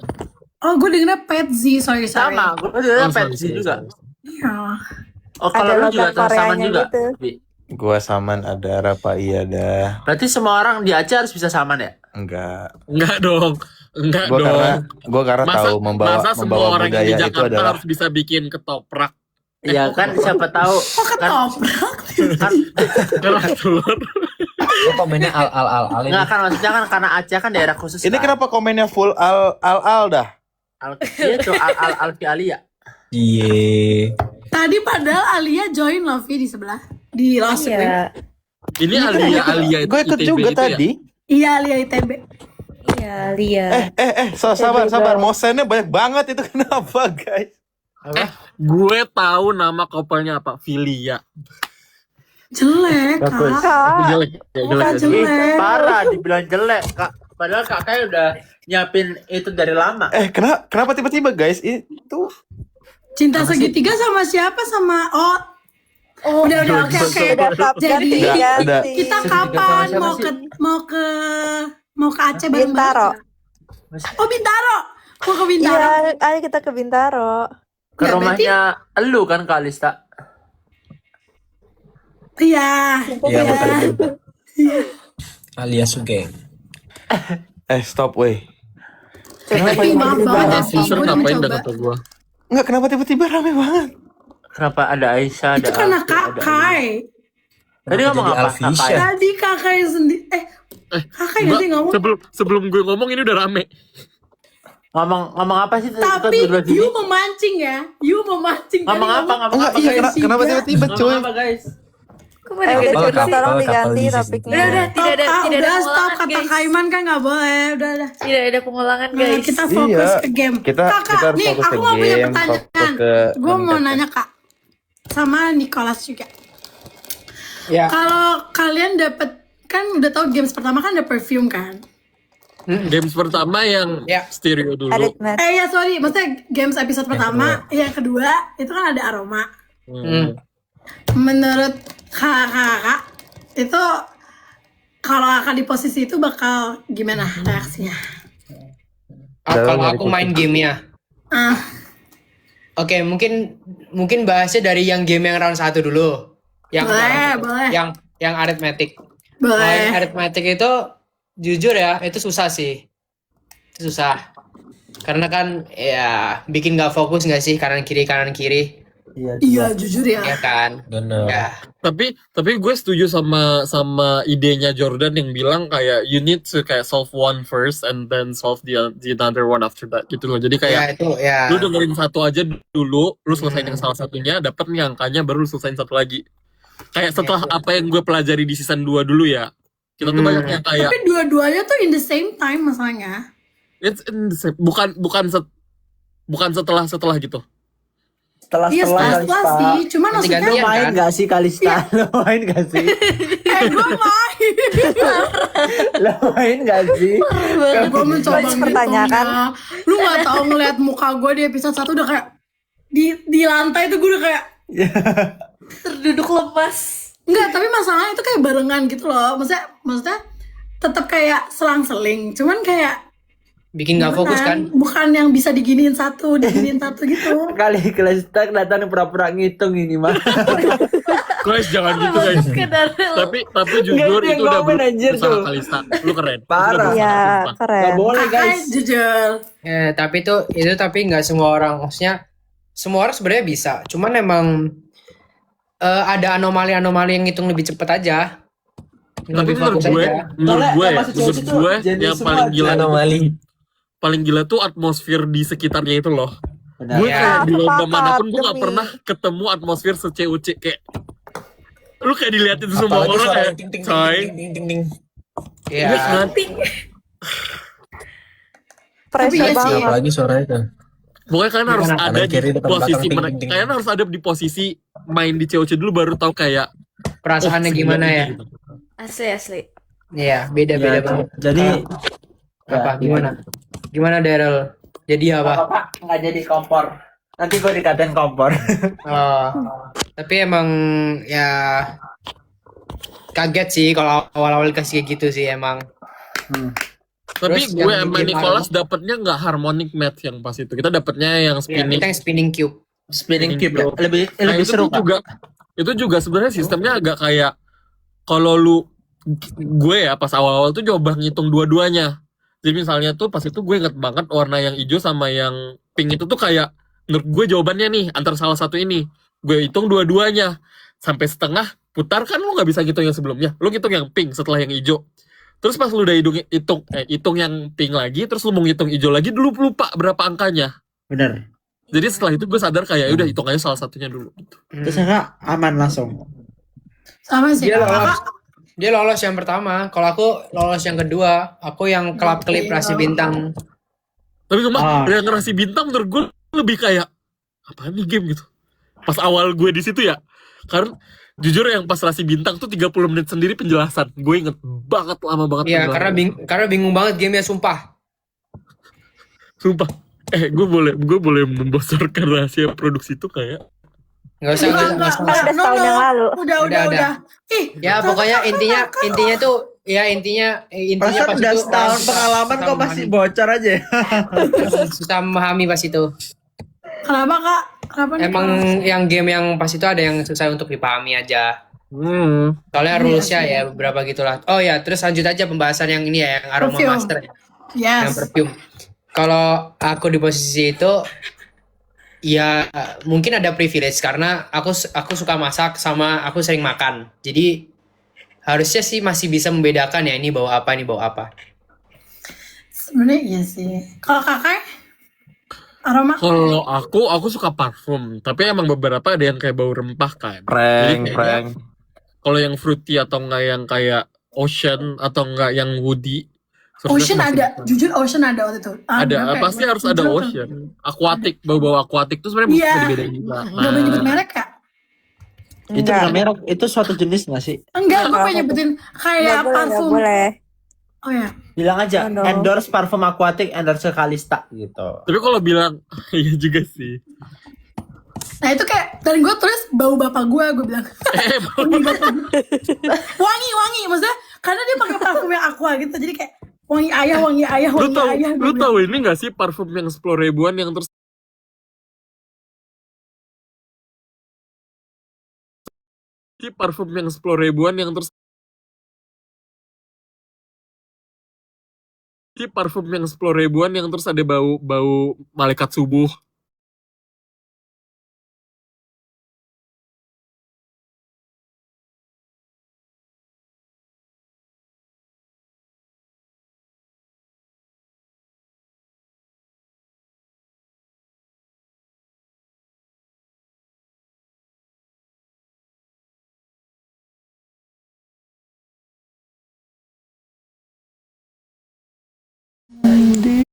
Oh, gue dengernya Patsy, sorry. Sama, gue Oh, juga sorry, pensi sorry, juga. sorry. Iya. Oh, kalau Ada lu logat juga sama Koreanya juga. gitu. Bi. Gua saman ada Rapa iya dah. Berarti semua orang di Aceh harus bisa saman ya? Enggak. Enggak dong. Gua karena tahu masa semua orang budaya yang di itu Jakarta adalah harus bisa bikin ketoprak. Iya kan, siapa tahu Oh, ketoprak. kan Kerak telur. Gue komennya al ini. nggak kan maksudnya kan karena Aceh kan daerah khusus. ini kan? kenapa komennya full al dah? Itu Alfi Alia. Iya. Tadi padahal Alia join Lovi di sebelah. Di Lost Iya. Ini Alia itu Gue ikut ITB juga itu tadi. Iya, Alia ITB. Iya, Lia. Sabar. Mosennya banyak banget itu kenapa, guys? Gue tahu nama couple-nya apa, Filia. Jelek, Bagus. Kak. Kak, Jelek, Bukan jelek. jelek. Parah dibilang jelek, Kak. Padahal kakaknya udah nyiapin itu dari lama. Kenapa tiba-tiba, guys? Itu Cinta segitiga sama siapa? Sama udah oke. udah top Jadi Udah. kita Segitiga kapan sama siapa mau ke Aceh bareng? Bintaro. Oh, Bintaro. Mau ke Bintaro. Iya, ayo kita ke Bintaro. Ke Ya, rumahnya elu kan Kalista. Iya. Iya betul. Alias Sugeng. stop, weh. Tapi maaf banget ya, Fi. Suster Gue udah ngapain mencoba. dekat gua? Enggak, kenapa tiba-tiba rame banak? Kenapa ada Aisyah, ada Itu karena Alfi, ada Kakai. Tadi Kenapa ngomong jadi apa? Alfisha? Kakak ya? Tadi Kakai sendiri. Kakai nggak sih ngomong? Sebelum gue ngomong ini udah rame. Ngomong apa sih? Tapi Kita berdua gini? you memancing ya. You memancing. Ngomong Tadi apa? Ngomong apa Iya, guys? kenapa tiba-tiba, Ngomong cuy? apa guys? Kok pada Udah Oh, cerita, tolong couple diganti di sini. topiknya. Udah, tidak ada Udah stop pengulangan, kata guys. Kaiman kan nggak boleh. Udah. Tidak ada pengulangan, Nah, guys. kita fokus Iya. ke game. Kita Kakak, harus nih fokus aku ke mau punya game, pertanyaan. fokus ke Gue mau meningkatkan. nanya Kak, sama Nicholas juga. Ya. Kalau kalian dapet kan udah tahu games pertama kan ada perfume kan? Games pertama yang Ya. stereo dulu. Arithmet. Ya sorry, maksudnya games episode pertama, yang kedua itu kan ada aroma. Menurut kakak itu kalau akan di posisi itu bakal gimana reaksinya? Kalau aku main gamenya. Ah, Oke, mungkin bahasnya dari yang game yang round 1 dulu. boleh. Yang arithmetic. Kalau yang Boleh. arithmetic itu jujur ya, itu susah sih. Itu susah. Karena kan ya bikin gak fokus gak sih kanan kiri. Iya jujur ya. Ya kan? Bener. Ya. Tapi gue setuju sama idenya Jordan yang bilang kayak you need to kayak solve one first and then solve the other one after that gitu loh. Jadi Ya kayak itu ya. lu dengerin satu aja dulu, lu selesaiin yang salah satunya, dapat nih angkanya, baru lu selesaiin satu lagi. Kayak setelah apa yang gue pelajari di season 2 dulu ya. Kita tuh banyak yang kayak Tapi dua-duanya tuh in the same time masalahnya. it's in the same- bukan setelah gitu. Iya setelah sih, cuman maksudnya Ganti-gantian. Lo main kan? gak sih Kalista? Lo main gak sih? gue main. Lo main gak sih? Gue mencoba Terus pertanyakan. ngitungnya. Lu gak tahu ngeliat muka gue di episode 1 udah kayak di lantai tuh gue udah kayak Terduduk lemas. enggak, tapi masalahnya itu kayak barengan gitu loh. Maksudnya tetap kayak selang-seling, cuman kayak Bikin gak fokus kan? bukan yang bisa diginiin satu gitu. Kali Kalista kelihatan pura-pura ngitung ini mah. Guys, jangan gitu guys. Sekedar Tapi jujur Nggak, itu dia udah ngomong, anjir, berusaha tuh. Kalista. Lu keren. Itu Parah. udah berusaha, Iya, sumpah. keren. Gak boleh Kakak guys. jujur. Tapi itu tapi nggak semua orang, maksudnya semua orang sebenarnya bisa. Cuman emang ada anomali-anomali yang ngitung lebih cepet aja. Tapi Lebih menurut fokus gue, aja. Jenis yang semua paling gila Anomali. paling gila tuh atmosfer di sekitarnya itu loh. Benar. Gue Ya. kayak di lomba Sepakat, manapun gue gak demi. pernah ketemu atmosfer se-CUC kayak lu kayak diliatin semua Apalagi orang suara kayak yang ting ting coy. ting ting ting ting. Iya. Iya kan? Tapi Pressure iya sih. banget. Apalagi suaranya tuh. Pokoknya kalian harus Kanan, ada kiri, di depan, posisi belakang, ting, mana, ting, ting. kalian harus ada di posisi main di COC dulu baru tahu kayak perasaannya gimana ya? Asli. Iya, beda-beda Ya, banget. jadi Apa? Gimana? Gimana Daryl? Jadi apa? Pak nggak jadi kompor. Nanti gue dikatain kompor. Oh, tapi emang ya kaget sih kalau awal-awal dikasih kayak gitu sih emang. Tapi Terus gue yang sama bikin Nicholas dapetnya nggak harmonic match yang pas itu. Kita dapetnya yang Ya, spinning. kita yang spinning cube. Spinning cube ya. Lebih Nah, lebih itu seru tuh juga sebenarnya sistemnya agak kayak kalau gue ya pas awal-awal tuh coba ngitung dua-duanya. Jadi misalnya tuh pas itu gue inget banget warna yang hijau sama yang pink itu tuh kayak menurut gue jawabannya nih antara salah satu ini. Gue hitung dua-duanya sampai setengah putar kan lu nggak bisa ngitung yang sebelumnya. Lu ngitung yang pink setelah yang hijau. Terus pas lu udah hitung yang pink lagi, terus lu mau ngitung hijau lagi, dulu lupa berapa angkanya. Bener. Jadi setelah itu gue sadar kayak udah hitung aja salah satunya dulu. Gitu. Terus kakak aman langsung. Sama sih. Dia lolos. Kakak, Dia lolos yang pertama. Kalau aku lolos yang kedua. Aku yang kelap-kelip rasi bintang. Tapi cuma yang ngerasi bintang menurut gue lebih kayak apaan nih game gitu. Pas awal gue di situ ya, karena jujur yang pas rasi bintang tuh 30 menit sendiri penjelasan. Gue inget banget lama banget. Iya, karena bingung banget gamenya sumpah. Sumpah. Gue boleh membocorkan rahasia produksi itu kayak. Nggak usah. Udah setahun yang lalu. Udah. Ih, Ya pokoknya intinya tuh ya intinya Perasaan pas udah itu setahun pengalaman kok masih bocor aja ya. susah memahami pas itu. kenapa kak? Kenapa nih? Emang yang game yang pas itu ada yang susah untuk dipahami aja. Soalnya rulesnya ya beberapa gitulah. Oh ya, terus lanjut aja pembahasan yang ini ya, yang aroma Perfume. master ya, yang Yes. perfume. Kalau aku di posisi itu, ya mungkin ada privilege karena aku suka masak sama aku sering makan. Jadi harusnya sih masih bisa membedakan ya ini bawa apa, ini bawa apa. Sebenarnya iya sih. Kalau kakak aroma Kalau aku suka parfum, tapi emang beberapa ada yang kayak bau rempah kan. Jadi kayaknya Prank. kalau yang fruity atau enggak yang kayak ocean atau enggak yang woody. Ocean ada, jujur Ocean ada waktu itu. Ada, pasti harus ada ocean. Aquatic, bau-bau aquatic itu sebenarnya Iya. bisa dibedain juga. Gak boleh nyebut merek kak? Itu bukan merek, itu suatu jenis nggak sih? Enggak, gue pengen nyebutin kayak Nggak parfum. boleh. Oh ya. Bilang aja Oh, no. endorse parfum aquatic, endorse Kalista gitu. Tapi kalau bilang, iya juga sih. Nah itu kayak, dan gue tulis bau bapak gue bilang. Wangi bapak gue. wangi, maksudnya karena dia pakai parfum yang aqua gitu, jadi kayak wangi ayah, lu wangi ayah. tahu, gua lu bilang. tahu ini nggak sih parfum yang 10 ribuan yang terus parfum yang 10 ribuan yang terus parfum yang 10 ribuan yang terus ada bau malaikat subuh.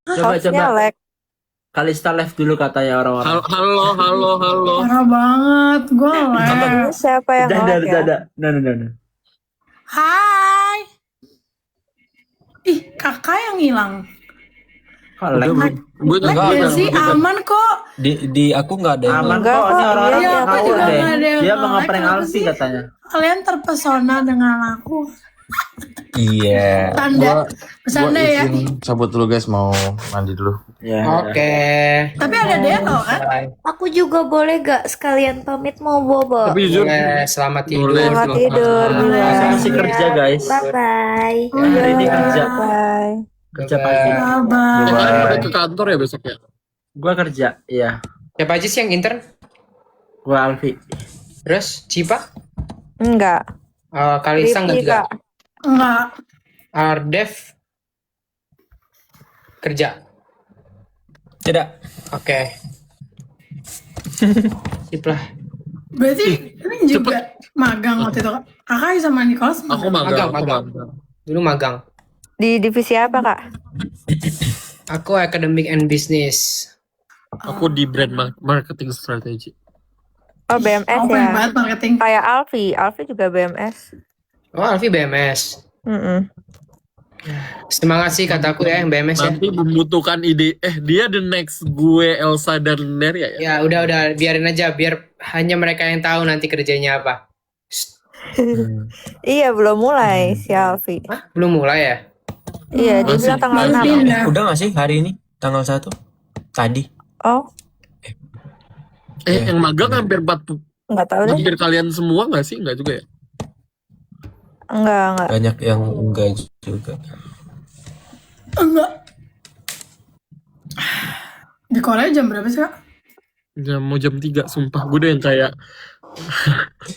Coba Hostnya lag. Kalista live dulu katanya orang-orang. Halo. Parah banget, gue Ini siapa yang lag ya? Dada. No. Hai. Ih, kakak yang hilang. Kok lag? Gue Lag ya sih, aman kok. Di aku nggak ada yang Aman Enggak kok, ini kok, orang-orang iya, yang aku tahu juga deh. nggak ada yang Dia mau nge-like, ngeprank kenapa Alfi sih? katanya. Kalian terpesona dengan aku. Iya. Tanda, bercanda ya. Cabut dulu guys, mau mandi dulu. Ya. Oke. Tapi ada Deno kan? Aku juga boleh gak sekalian pamit mau bobo? Tapi jujur, Boleh, selamat tidur. Boleh. Selamat tidur. Saya masih Bila. kerja guys. Bye-bye. Hari ini kerja. Bye. Kerja pagi. Bye. kalian udah ke kantor ya besok ya? Gua kerja, iya. Siapa aja sih yang intern? Gua Alfi. Terus Cipa? Enggak. Kalista nggak Rifki, juga? Kak. Enggak. Ardev kerja. Tidak. Oke. Sip lah. Berarti ini juga magang waktu itu. Kakak sama Nicholas Aku Magang. magang. Dulu magang. Di divisi apa, Kak? Aku academic and business. Aku di brand marketing strategy. Oh BMS Aku pengen ya. banget marketing. Kayak Alfi juga BMS. Oh, Alfi BMS. Semangat sih kataku ya yang BMS ya. Nanti membutuhkan ide. Dia the next gue, Elsa dan Neria ya. Ya udah biarin aja biar hanya mereka yang tahu nanti kerjanya apa. Iya belum mulai si Alfi. Hah? Belum mulai ya? Iya dia Masih. bilang tanggal Baru 6. pindah. Udah gak sih hari ini? Tanggal 1? Tadi. Oh Yang magang hampir 40. nggak tahu deh. Hampir kalian semua nggak sih? Nggak juga ya? Enggak. Banyak yang enggak juga. Enggak. Di Korea jam berapa sih, Kak? Mau jam 3, sumpah. Gue udah yang kayak,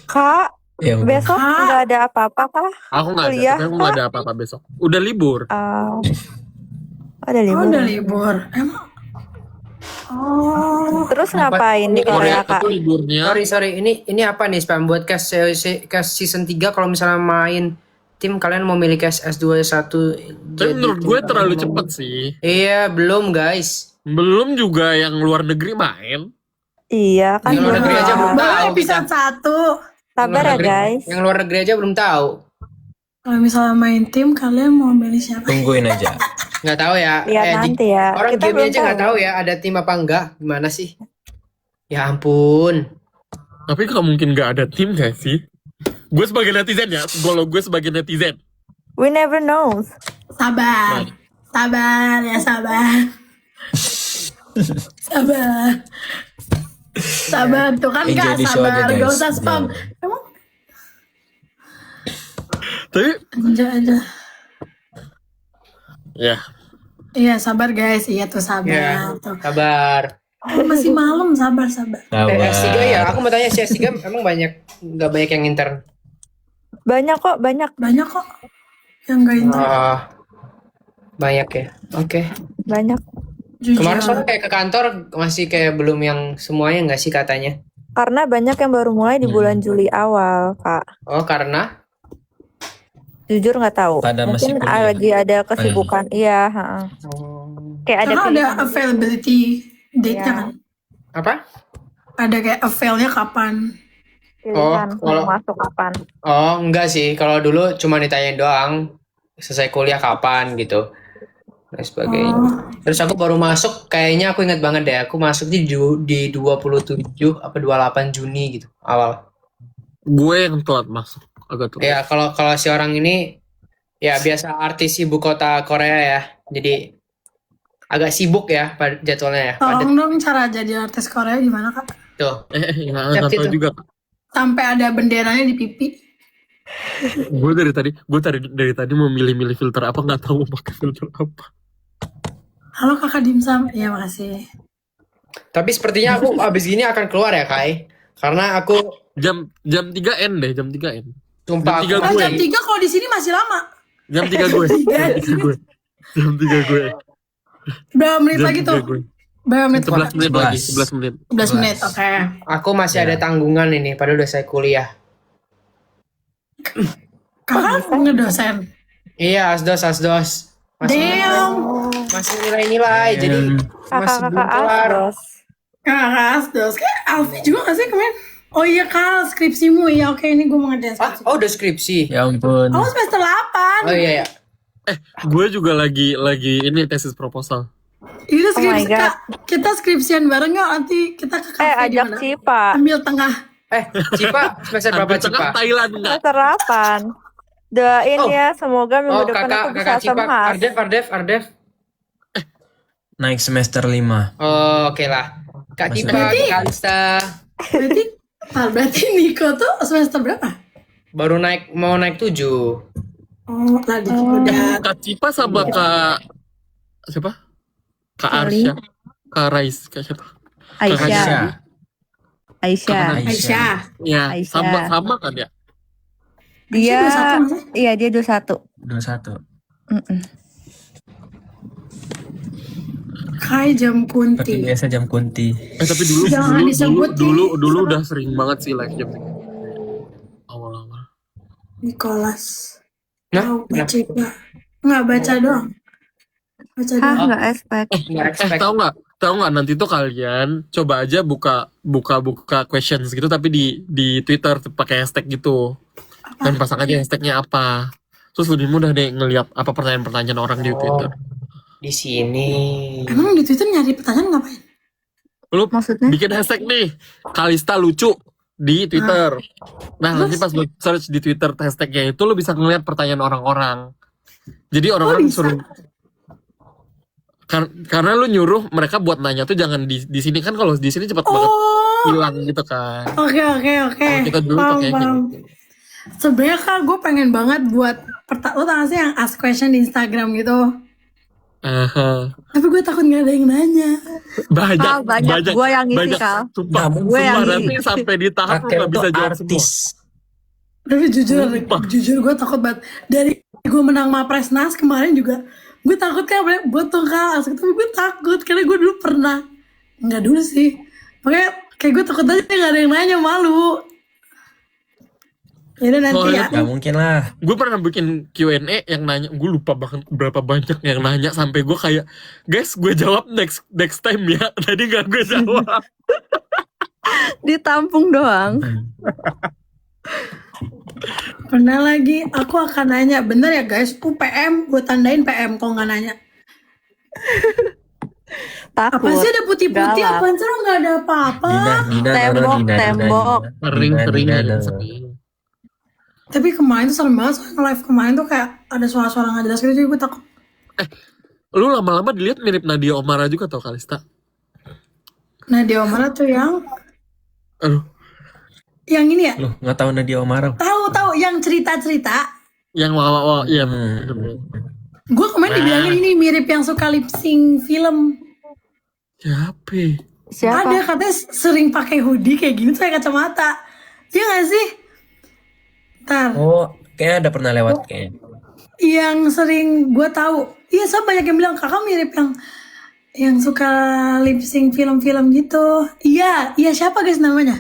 Kak Ya udah. besok nggak ada apa-apa kah? aku nggak ada. Kuliah, Tapi aku nggak ada apa-apa besok. Udah libur. Ada Oh, libur. udah libur. Emang? Oh. Terus ngapain di Korea Kak? itu liburnya. Sorry. Ini apa nih spam buat cast season 3 kalau misalnya main tim kalian mau milih cast S2 S1 Tapi menurut gue terlalu cepet sih. Iya, belum guys. Belum juga yang luar negeri main. Iya kan Yang luar belum. negeri aja belum Baru tahu episode 1. Sabar ya guys. Yang luar negeri aja belum tahu. Kalau misalnya main tim, kalian mau milih siapa? Tungguin aja. Nggak tahu ya. Lihat nanti ya. Orang Kita game belum aja nggak tahu ya ada tim apa enggak. Gimana sih? Ya ampun. Tapi kalau mungkin nggak ada tim gak sih? Gue sebagai netizen ya. Kalau gue sebagai netizen. We never knows. Sabar. Sabar ya, sabar. Sabar. Sabar tuh kan Enjoy Kak, the show aja, sabar. guys. Gak usah spam. Emang Tapi aja aja. ya. Iya, sabar guys. Iya tuh sabar. Ya, Tuh. kabar. Oh, masih malam, sabar. S3 ya, aku mau tanya si S3 emang nggak banyak yang intern. Banyak kok, banyak. Banyak kok yang gak intern. Banyak ya. Oke. Banyak. Jujur. Kemarin soalnya kayak ke kantor masih kayak belum yang semuanya nggak sih katanya? Karena banyak yang baru mulai di bulan Juli awal, Kak. Oh, karena Jujur nggak tahu. Pada masih Mungkin kuliah. lagi ada kesibukan. Iya, heeh. Kayak ada Karena ada pilihan. availability date-nya Ya. kan. apa? Ada kayak avail-nya kapan. Pilihan Oh, kalau- mau masuk kapan. Oh, enggak sih. Kalau dulu cuma ditanyain doang selesai kuliah kapan gitu. Dan sebagainya. Oh. Terus aku baru masuk, kayaknya aku ingat banget deh. Aku masuk di 27 apa 28 Juni gitu awal. Gue yang telat masuk. Agak telat. Ya kalau si orang ini ya biasa artis ibu kota Korea ya. Jadi agak sibuk ya jadwalnya ya. Padat Tolong dong cara jadi artis Korea gimana, Kak? tuh. Nggak tahu itu. juga. Sampai ada benderanya di pipi. Gue dari tadi mau milih-milih filter apa, nggak tahu mau pakai filter apa. Halo Kakak Dimsum. Iya, makasih. Tapi sepertinya aku abis gini akan keluar ya Kai. Karena aku Jam 3 deh, jam 3 sumpah Jam 3 aku, gue. Jam 3 kalau di sini masih lama. Jam 3 gue. Jam 3 gue. Berapa menit Jam lagi 3 tuh? gue. Berapa menit? 11 menit lagi, 11. 11 menit. 11 menit, oke. aku masih ada tanggungan ini. Padahal udah saya kuliah. Kakak ngedosen. Iya asdos. Masih Damn. masih nilai-nilai. Jadi masih belum Kakak-kakak kelar. Asdos. Kakak Asdos. Kayak Alfi juga gak sih kemarin? Oh iya Kak, skripsimu. Iya oke, ini gue mau ngerjain Ah, skripsi. oh udah skripsi. Ya ampun. Oh semester 8. Oh iya ya. Gue juga lagi ini tesis proposal. Itu Oh my skripsi God. Kak. Kita skripsian bareng yuk, nanti kita ke kafe Ajak gimana? Cipa. Ambil tengah. Cipa semester berapa Ambil tengah Cipa? Thailand enggak? Semester 8. Doain Oh. ya, semoga minggu Oh depan aku bisa kakak Cipa. semhas. Ardef. Naik semester 5. Oh, oke lah. Kak Masih Cipa, ada. Kak Alista. Berarti Niko tuh semester berapa? Baru mau naik 7. Oh, tadi udah. Kak Cipa sama Kak siapa? Kak Kelly. Arsya. Kak Rais, Kak siapa? Aisyah. Aisyah. Aisyah. Ya, Aisyah. sama kan ya? Dia, Aisyah 21 nggak sih? iya dia 21. 21. Mm-mm. Kai jam Seperti kunti. biasa jam kunti. Tapi dulu Jangan disebut dulu nih. udah sering banget sih live jam 3. Awal-awal. Nicholas. Nah, Tahu baca nggak baca doang. Baca Hah, doang. nggak expect. nggak expect. Tahu nggak? tahu nggak, nanti tuh kalian coba aja buka questions gitu tapi di Twitter pakai hashtag gitu. Dan pasang aja hashtagnya apa. Terus lebih mudah deh ngelihat apa pertanyaan-pertanyaan orang di Twitter. Di sini. Emang di Twitter nyari pertanyaan ngapain? Lu Maksudnya? bikin hashtag nih, Kalista lucu di Twitter. Nah, nanti pas lu search di Twitter hashtagnya itu lu bisa ngeliat pertanyaan orang-orang. Jadi orang-orang bisa? suruh karena lu nyuruh mereka buat nanya tuh jangan di sini kan, kalau di sini cepat banget Oh, hilang gitu kan. oke. Kalau kita dulu Paham, pakai paham. gitu. Sebenarnya kan gue pengen banget buat lo tau gak sih yang ask question di Instagram gitu. Aha. Tapi gue takut gak ada yang nanya. Banyak. Gua yang ngisi, banyak. Kal. Sumpah, Gue yang nanti sampai di tahap lu Rakel gak bisa tuh jawab semua. artis. Tapi Sumpah. jujur gue takut banget. Dari gue menang Mapresnas kemarin juga, gue takut kan buat tongkal. Tapi gue takut karena gue dulu pernah. Enggak dulu sih. Makanya kayak gue takut aja gak ada yang nanya, malu. Yaudah nanti Soalnya ya. Gak mungkin lah. Gue pernah bikin Q&A yang nanya, gue lupa bahkan berapa banyak yang nanya sampai gue kayak, guys gue jawab next time ya. Tadi gak gue jawab. Ditampung doang. Pernah lagi, aku akan nanya. Bener ya guys, PM, gue tandain PM kalau nggak nanya. Apa Takut. sih ada putih-putih, Galak. apaan sih nggak ada apa-apa. Tembok. Sering. Tapi kemarin tuh serem banget, soalnya live kemarin tuh kayak ada suara-suara nggak jelas gitu, jadi gue takut. Lu lama-lama dilihat mirip Nadia Omara juga tau Kalista. Nah di Omara tuh Aduh, yang ini ya, Loh, gak tahu Nadia Omara. tahu yang cerita-cerita. yang wow, iya. Gue kemarin dibilangin ini mirip yang suka lip sync film. Siapa? Siapa? Ada katanya sering pakai hoodie kayak gini tuh kayak kacamata. Iya nggak sih? Ntar. Oh, kayaknya ada pernah lewat kayaknya. Yang sering gue tahu, iya so banyak yang bilang kakak mirip yang suka lip sync film-film gitu. Iya siapa guys namanya?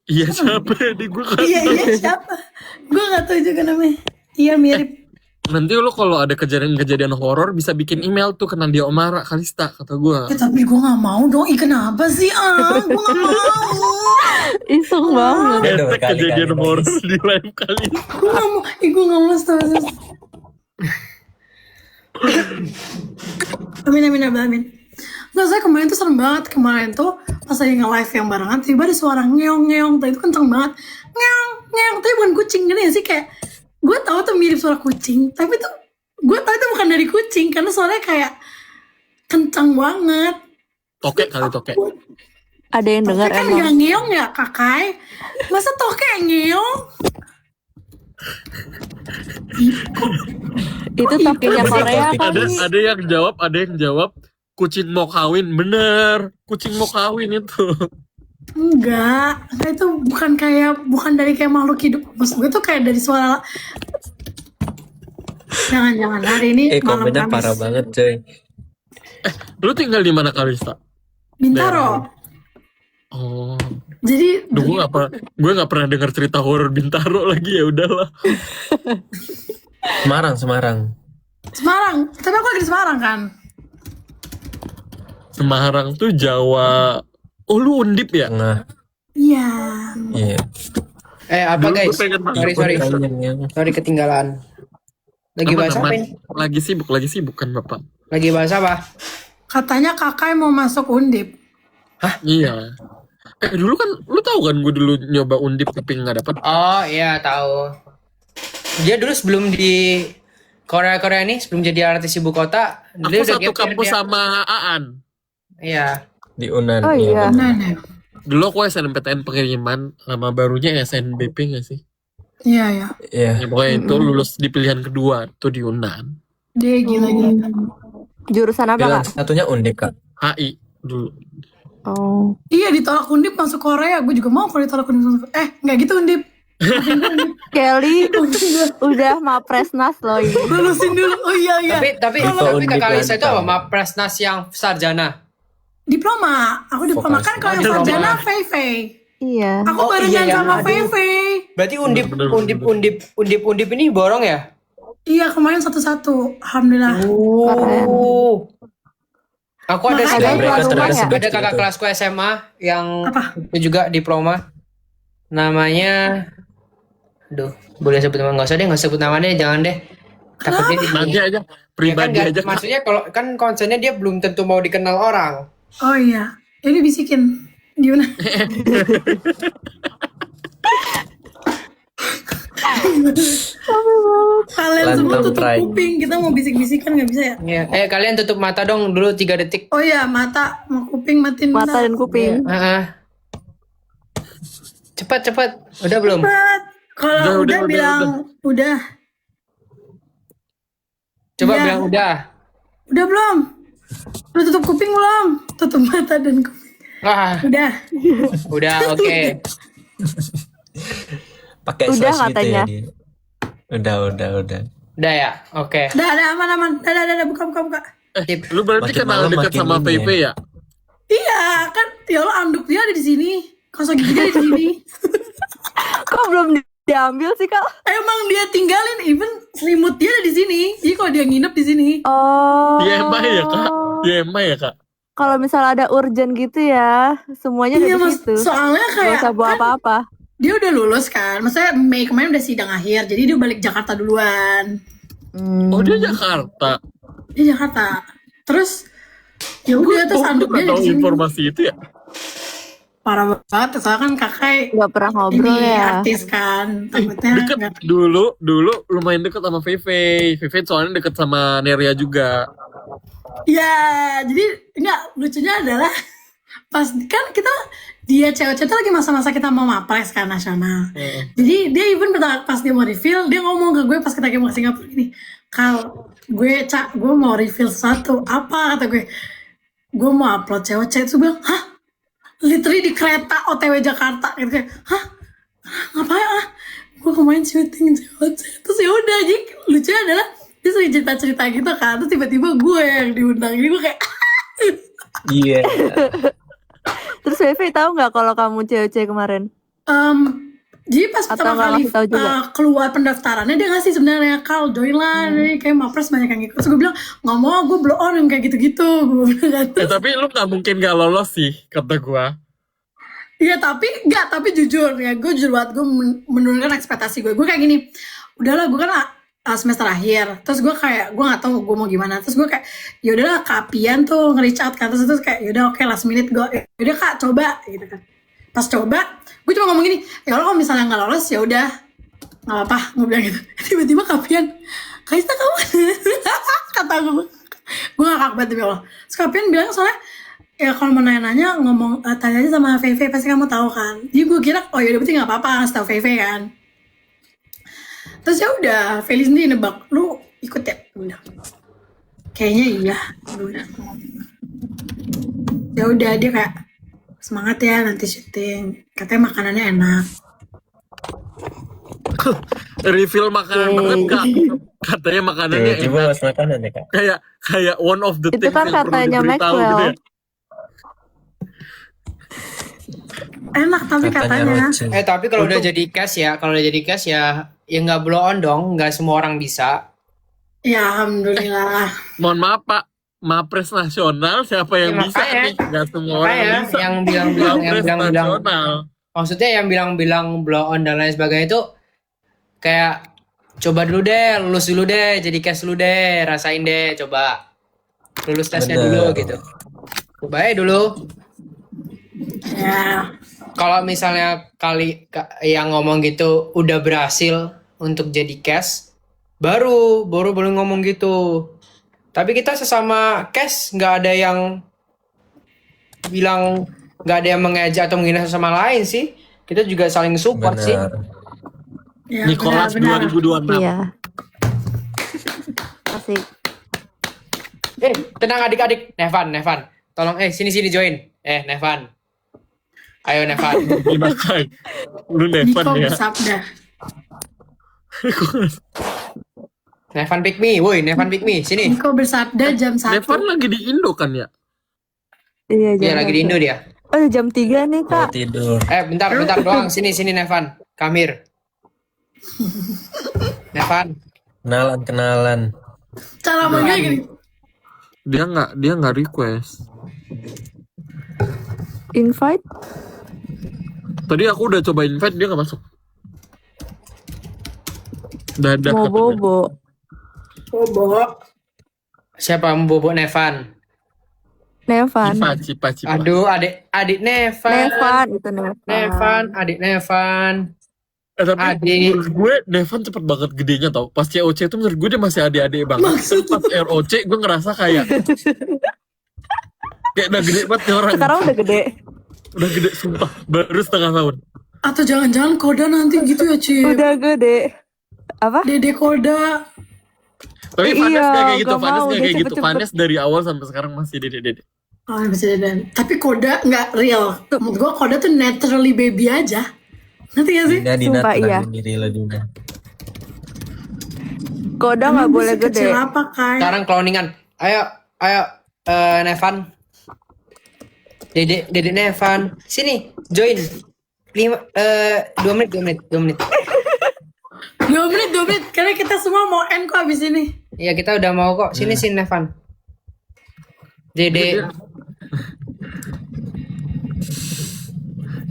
Iya siapa? Di gue kan. Iya siapa? Gue nggak tahu juga namanya. Iya mirip. Nanti lu kalau ada kejadian horor bisa bikin email tuh ke Nadia Omara Kalista kata gue. Ya tapi gue nggak mau dong. Kenapa sih? Gue nggak mau. Iseng banget. Aduh, Hashtag kali-kali kejadian nangis. horor di live kali. Gue nggak mau. Gue nggak mau. Amin. Nggak, saya kemarin tuh serem banget. Kemarin tuh pas lagi nge-live yang barengan, tiba ada suara ngeong-ngeong. Itu kenceng banget. Ngeong. Tapi bukan kucing gini sih, kayak gue tahu tuh mirip suara kucing. Tapi tuh gue tahu itu bukan dari kucing karena suaranya kayak kenceng banget. Tokek kali tokek. Ada yang dengar Kan emang. nggak ngeong ya kakai. Masa tokek ngeong? Itu tokenya Korea kali. Ada yang jawab kucing mau kawin. Bener, kucing mau kawin itu. Enggak, itu bukan dari kayak makhluk hidup. Maksud gue tuh kayak dari suara. Jangan hari ini malam Komennya Kamis. parah banget coy. Lu tinggal di mana Kalista? Bintaro. Oh, Jadi duh, gue gak pernah dengar cerita horor Bintaro lagi, ya udahlah. Semarang. Semarang. Tapi aku lagi di Semarang kan. Semarang tuh Jawa. Oh lu Undip ya? Tengah. Iya. Iya. Apa Dulu guys? gue pengen masuk Sorry ketinggalan. Lagi Apa bahas apa namanya? ini? Lagi sibuk kan Bapak? Lagi bahas apa? Katanya kakak mau masuk Undip. Iya. Dulu kan lu tahu kan gue dulu nyoba Undip tapi nggak dapet. Oh iya tahu. Dia dulu sebelum di Korea ini, sebelum jadi artis ibu kota, dia Aku udah satu gap year kampus dia. sama Aan. Iya. Di Unan. Oh iya. Nah. Dulu aku SNMPTN pengiriman, nama barunya SNBP nggak sih? Iya. Iya. Ya, pokoknya itu lulus di pilihan kedua tuh di Unan. Dia gila. Jurusan apa, Pilihan Kak? satunya Undip Kak. HI dulu. Oh. Iya ditolak Undip masuk Korea. Gue juga mau kalau ditolak Undip masuk. Nggak gitu Undip. Kelly udah Mapresnas loh ini. Lulusin dulu. Oh iya. Tapi Kalau kakak Undip Kalista itu apa? lancar. Mapresnas yang sarjana. Diploma. Aku diploma kan kalau yang Diploma. sarjana Fei. Iya. Aku Oh, barengan iya, sama aduh. Fei. Berarti Bener. undip ini borong ya? Iya kemarin satu-satu. Alhamdulillah. Oh. Aku ada Makanya Ada sih, keluar mereka rumah terasa ya? ada kakak gitu. kelasku SMA yang Apa? itu juga diploma. Namanya, aduh, boleh sebut nama? Nggak usah deh, nggak sebut namanya, jangan deh. Takutnya Pribadi aja, ya kan pribadi nggak, aja. Kak. maksudnya kalau kan konsennya dia belum tentu mau dikenal orang. Oh iya. Ini bisikin. Gimana? Kalian semua Lantang tutup pride. kuping. Kita mau bisik-bisikan nggak bisa ya? Ya, kalian tutup mata dong dulu 3 detik. Oh iya, mata. Mau kuping matiin Mata dan kuping. Cepat. Udah belum? Cepat. Kalau Udah, udah bilang udah. Coba Iya. bilang udah. Udah belum? Udah tutup kuping belum? Tutup mata dan kuping. Wah, Udah. udah oke. Pakai Udah slash gitu katanya. ya dia. Udah. Udah ya, oke. Udah, aman. Udah, buka. Sip. Lu berarti Makin kenal malam deket makin sama ini PP ya? Iya, kan ya Allah anduk dia ada di sini. Kosong giginya ada di sini. Kok belum diambil sih Kak? Emang dia tinggalin even selimut dia ada di sini. Jadi kalau dia nginep di sini. Oh. Di EMA ya kak? Di EMA ya kak? Kalau misalnya ada urgent gitu ya, semuanya Iya, ada di Mas. situ. Soalnya Gak kayak usah bawa kan apa-apa. dia udah lulus kan. Maksudnya Mei kemarin udah sidang akhir. Jadi dia balik Jakarta duluan. Oh dia Jakarta? Dia Jakarta. Terus ya udah terus anduk dia Gak ada tahu di sini. informasi itu ya? Parah banget. Soalnya kan kakak Gak pernah ngobrol ini ya. artis kan. Takutnya Deket nggak. dulu lumayan deket sama Veve. Veve soalnya deket sama Neria juga. Ya, jadi enggak lucunya adalah pas kan kita dia cewek-cewek tuh lagi masa-masa kita mau mapres kan nasional. Jadi dia even pas dia mau reveal dia ngomong ke gue pas kita mau ke Singapura gini, Kal, gue mau reveal sesuatu. Apa kata gue mau upload cewek-cewek. Terus gue bilang, hah? Literally di kereta OTW Jakarta gitu kayak, hah? Ngapain ah? Gue kemarin syuting cewek-cewek. Terus ya udah, jadi lucunya adalah dia sering cerita-cerita gitu kan. Terus tiba-tiba gue yang diundang. Jadi gue kayak Iya. Terus Vivi tahu nggak kalau kamu cewek-cewek kemarin? jadi pas Atau pertama nggak kali ngasih tahu juga? keluar pendaftarannya dia ngasih sebenarnya Kal join lah nih kayak mapres banyak yang ikut. Terus gue bilang nggak mau, gue blow on yang kayak gitu-gitu. Gue bilang kan. Tapi lu gak mungkin gak lolos sih kata gua. Iya tapi jujur ya gue jujur banget gue menurunkan ekspektasi gue kayak gini. Udahlah gue kan semester akhir. Terus gue kayak gue nggak tahu gue mau gimana. Terus gue kayak ya udahlah Kapian tuh nge-reach out kan. Terus kayak yaudah oke last minute gue yaudah Kak coba gitu kan. Pas coba gue cuma ngomong gini, ya kalau misalnya nggak lolos ya udah nggak apa-apa, gue bilang gitu. Tiba-tiba Kapian, Kaisa kamu kata gue ngakak banget demi Allah. Terus Kapian bilang soalnya ya kalau mau nanya-nanya ngomong tanya aja sama VV pasti kamu tahu kan. Jadi gue kira oh ya udah berarti nggak apa-apa ngasih tahu VV kan. Terus ya udah Feli sendiri nebak, lu ikut ya? Gue bilang kayaknya iya. Gue bilang. Ya udah dia kayak semangat ya nanti syuting. Katanya makanannya enak. Reveal makanan banget kak. Katanya makanannya Tiba-tiba enak. mas makanan ya kak. Kayak one of the Itu things kan yang perlu katanya diberitahu Maxwell. gitu ya. Enak tapi katanya. Roche. Tapi kalau udah jadi cash ya, ya nggak blow on dong, nggak semua orang bisa. Ya alhamdulillah. Mohon maaf pak, Mapres nasional siapa yang Ya, bisa makanya. nih? Gak semua orang Makanya bisa. yang bilang-bilang nasional. maksudnya yang bilang blow on dan lain sebagainya itu kayak coba dulu deh, lulus dulu deh, jadi cash dulu deh, rasain deh, coba lulus tesnya Bener. dulu gitu. Coba aja dulu. Ya. Kalau misalnya yang ngomong gitu udah berhasil untuk jadi cash, baru boleh ngomong gitu. Tapi kita sesama cash nggak ada yang bilang, nggak ada yang mengejek atau menghina sama lain sih. Kita juga saling support sih. Benar. Ya, Nicholas benar. 2026. Iya. Asik. Tenang adik-adik. Nevan. Tolong sini join. Nevan. Ayo Nevan. Dimakai. Lu Niko Nevan ya. bersabda. Nevan pick me. Woi, Nevan pick me. Sini. Niko bersabda jam 1. Nevan lagi di Indo kan ya? Iya, Dia jam lagi di satu. Indo dia. Oh, jam 3 nih, Mau Kak. tidur. Bentar doang. Sini Nevan. Kamir. Nevan. Kenalan. Cara manggil gini. Dia nggak request. Invite? Tadi aku udah coba invite, dia nggak masuk. Dadah. Mau bobo. Bobo. Siapa mau bobo Nevan? Nevan. Cipa. Aduh, adik Nevan. Nevan itu Nevan. Nevan, adik Nevan. Tapi Adik. menurut gue Nevan cepet banget gedenya tau. Pas COC itu menurut gue dia masih adik-adik banget. Tapi pas ROC gue ngerasa kayak udah gede banget nih orang. Sekarang udah gede. Udah gede sumpah. Baru setengah tahun. Atau jangan-jangan Koda nanti gitu ya, Cip. Udah gede. Apa? Dede Koda. Tapi Vanes Iya, gak kayak gitu. gak Vanes mau, gak dia kayak gitu. cepet-cepet. Vanes dari awal sampai sekarang masih dede-dede. Oh, bisa dan. Tapi Koda nggak real. Menurut gue Koda tuh naturally baby aja. Nanti gak sih? Dina Sumpah, iya. tenangin diri lah Dina. Koda nggak Emang boleh bisa kecil gede. apa, Kai? Sekarang cloningan. Ayo, Nevan. Dede Nevan. Sini, join. 2 menit. 2 menit. Karena kita semua mau end kok abis ini. Iya, kita udah mau kok. Sini Nevan. Dede.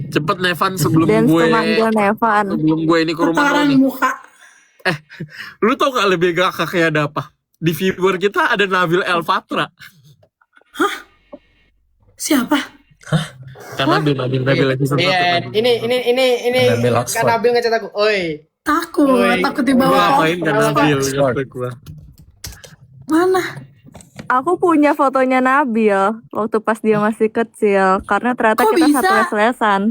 Cepet Nevan sebelum Dance gue pemanggil Nevan. sebelum gue ini ke rumah lo Putaran nih. muka. Lu tau gak lebih gak kayak ada apa? Di viewer kita ada Nabil Elfatra. Siapa? Karena Nabil lagi sempat. Iya, ini Nabil kan Oxford. Nabil ngecat aku. Oi. Takut dibawa. Ngapain kan Nabil kata gue. Mana? Aku punya fotonya Nabil waktu pas dia masih kecil. Karena ternyata Kok kita bisa? satu les-lesan.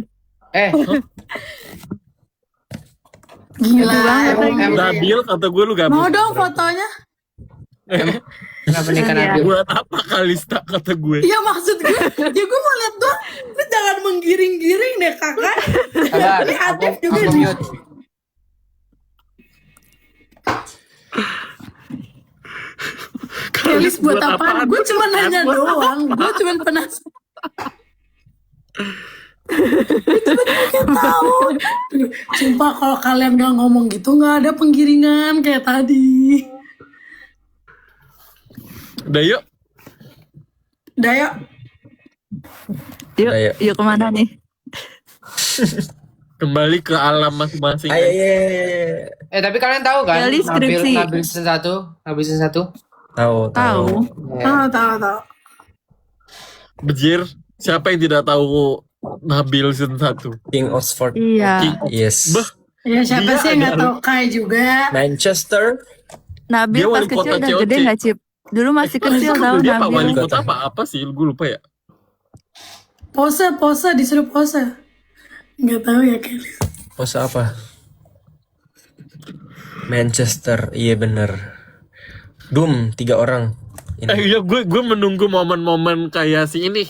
Gila. Emang- Nabil kata gue lu gak Mau dong fotonya? Kenapa nih kan Iya. Nabil? Buat apa Kalista kata gue. Iya maksud gue. Ya gue mau lihat doang. Lu jangan menggiring-giring deh kakak. Sabar, Ini Adit juga aku nih. mute. Kelis buat apaan? Gue cuma nanya doang. Gue cuma penasaran. Gue cuma pengen tahu. Sumpah kalau kalian gak ngomong gitu gak ada penggiringan kayak tadi. Udah yuk. Udah yuk. Yuk, Ayo. yuk kemana nih? Kembali ke alam masing-masing. Ayo. Tapi kalian tahu kan Gali skripsi. Nabil season 1? Nabil season 1? Tahu. Tahu. Tahu. Bejir, siapa yang tidak tahu Nabil season 1? King Oxford. Iya. Yes. Bah, Ya siapa Dia sih yang gak ada- tahu Kai juga. Manchester. Nabil Dia pas wali kecil kota udah COC. gede nggak Cip? Dulu masih kecil tau dia Pak Wali Nabil. Kota apa sih? Gue lupa ya. Pose disuruh pose. Gak tahu ya Kelis. Pose apa? Manchester. Iya bener. Doom 3 orang. Ini. Iya, gue menunggu momen-momen kayak si ini.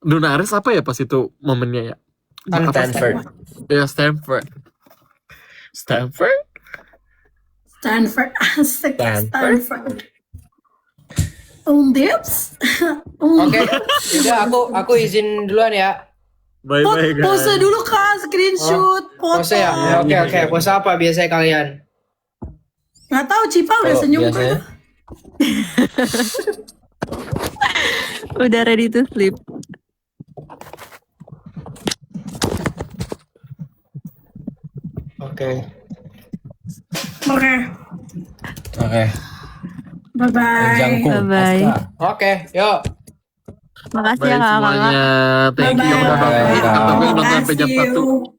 Donaris apa ya pas itu momennya ya? Stanford. Ya Stanford. Stanford asik. Stanford. Stanford. Undips. Oke. Udah aku izin duluan ya. Bye-bye guys. Pose dulu kan, screenshot, foto. Pose ya. Oke. Pose apa biasanya kalian? Gak tahu Cipa udah Kalau senyum biasanya? kok. Udah ready to sleep. Oke. Oke. Bye bye. Jangkung. Bye-bye. Oke, yuk. Makasih Bye ya kakak-kakak. semuanya. Thank you Bye-bye. udah nonton. Bye-bye. Sampai nonton sampai jam Makasih 1. you.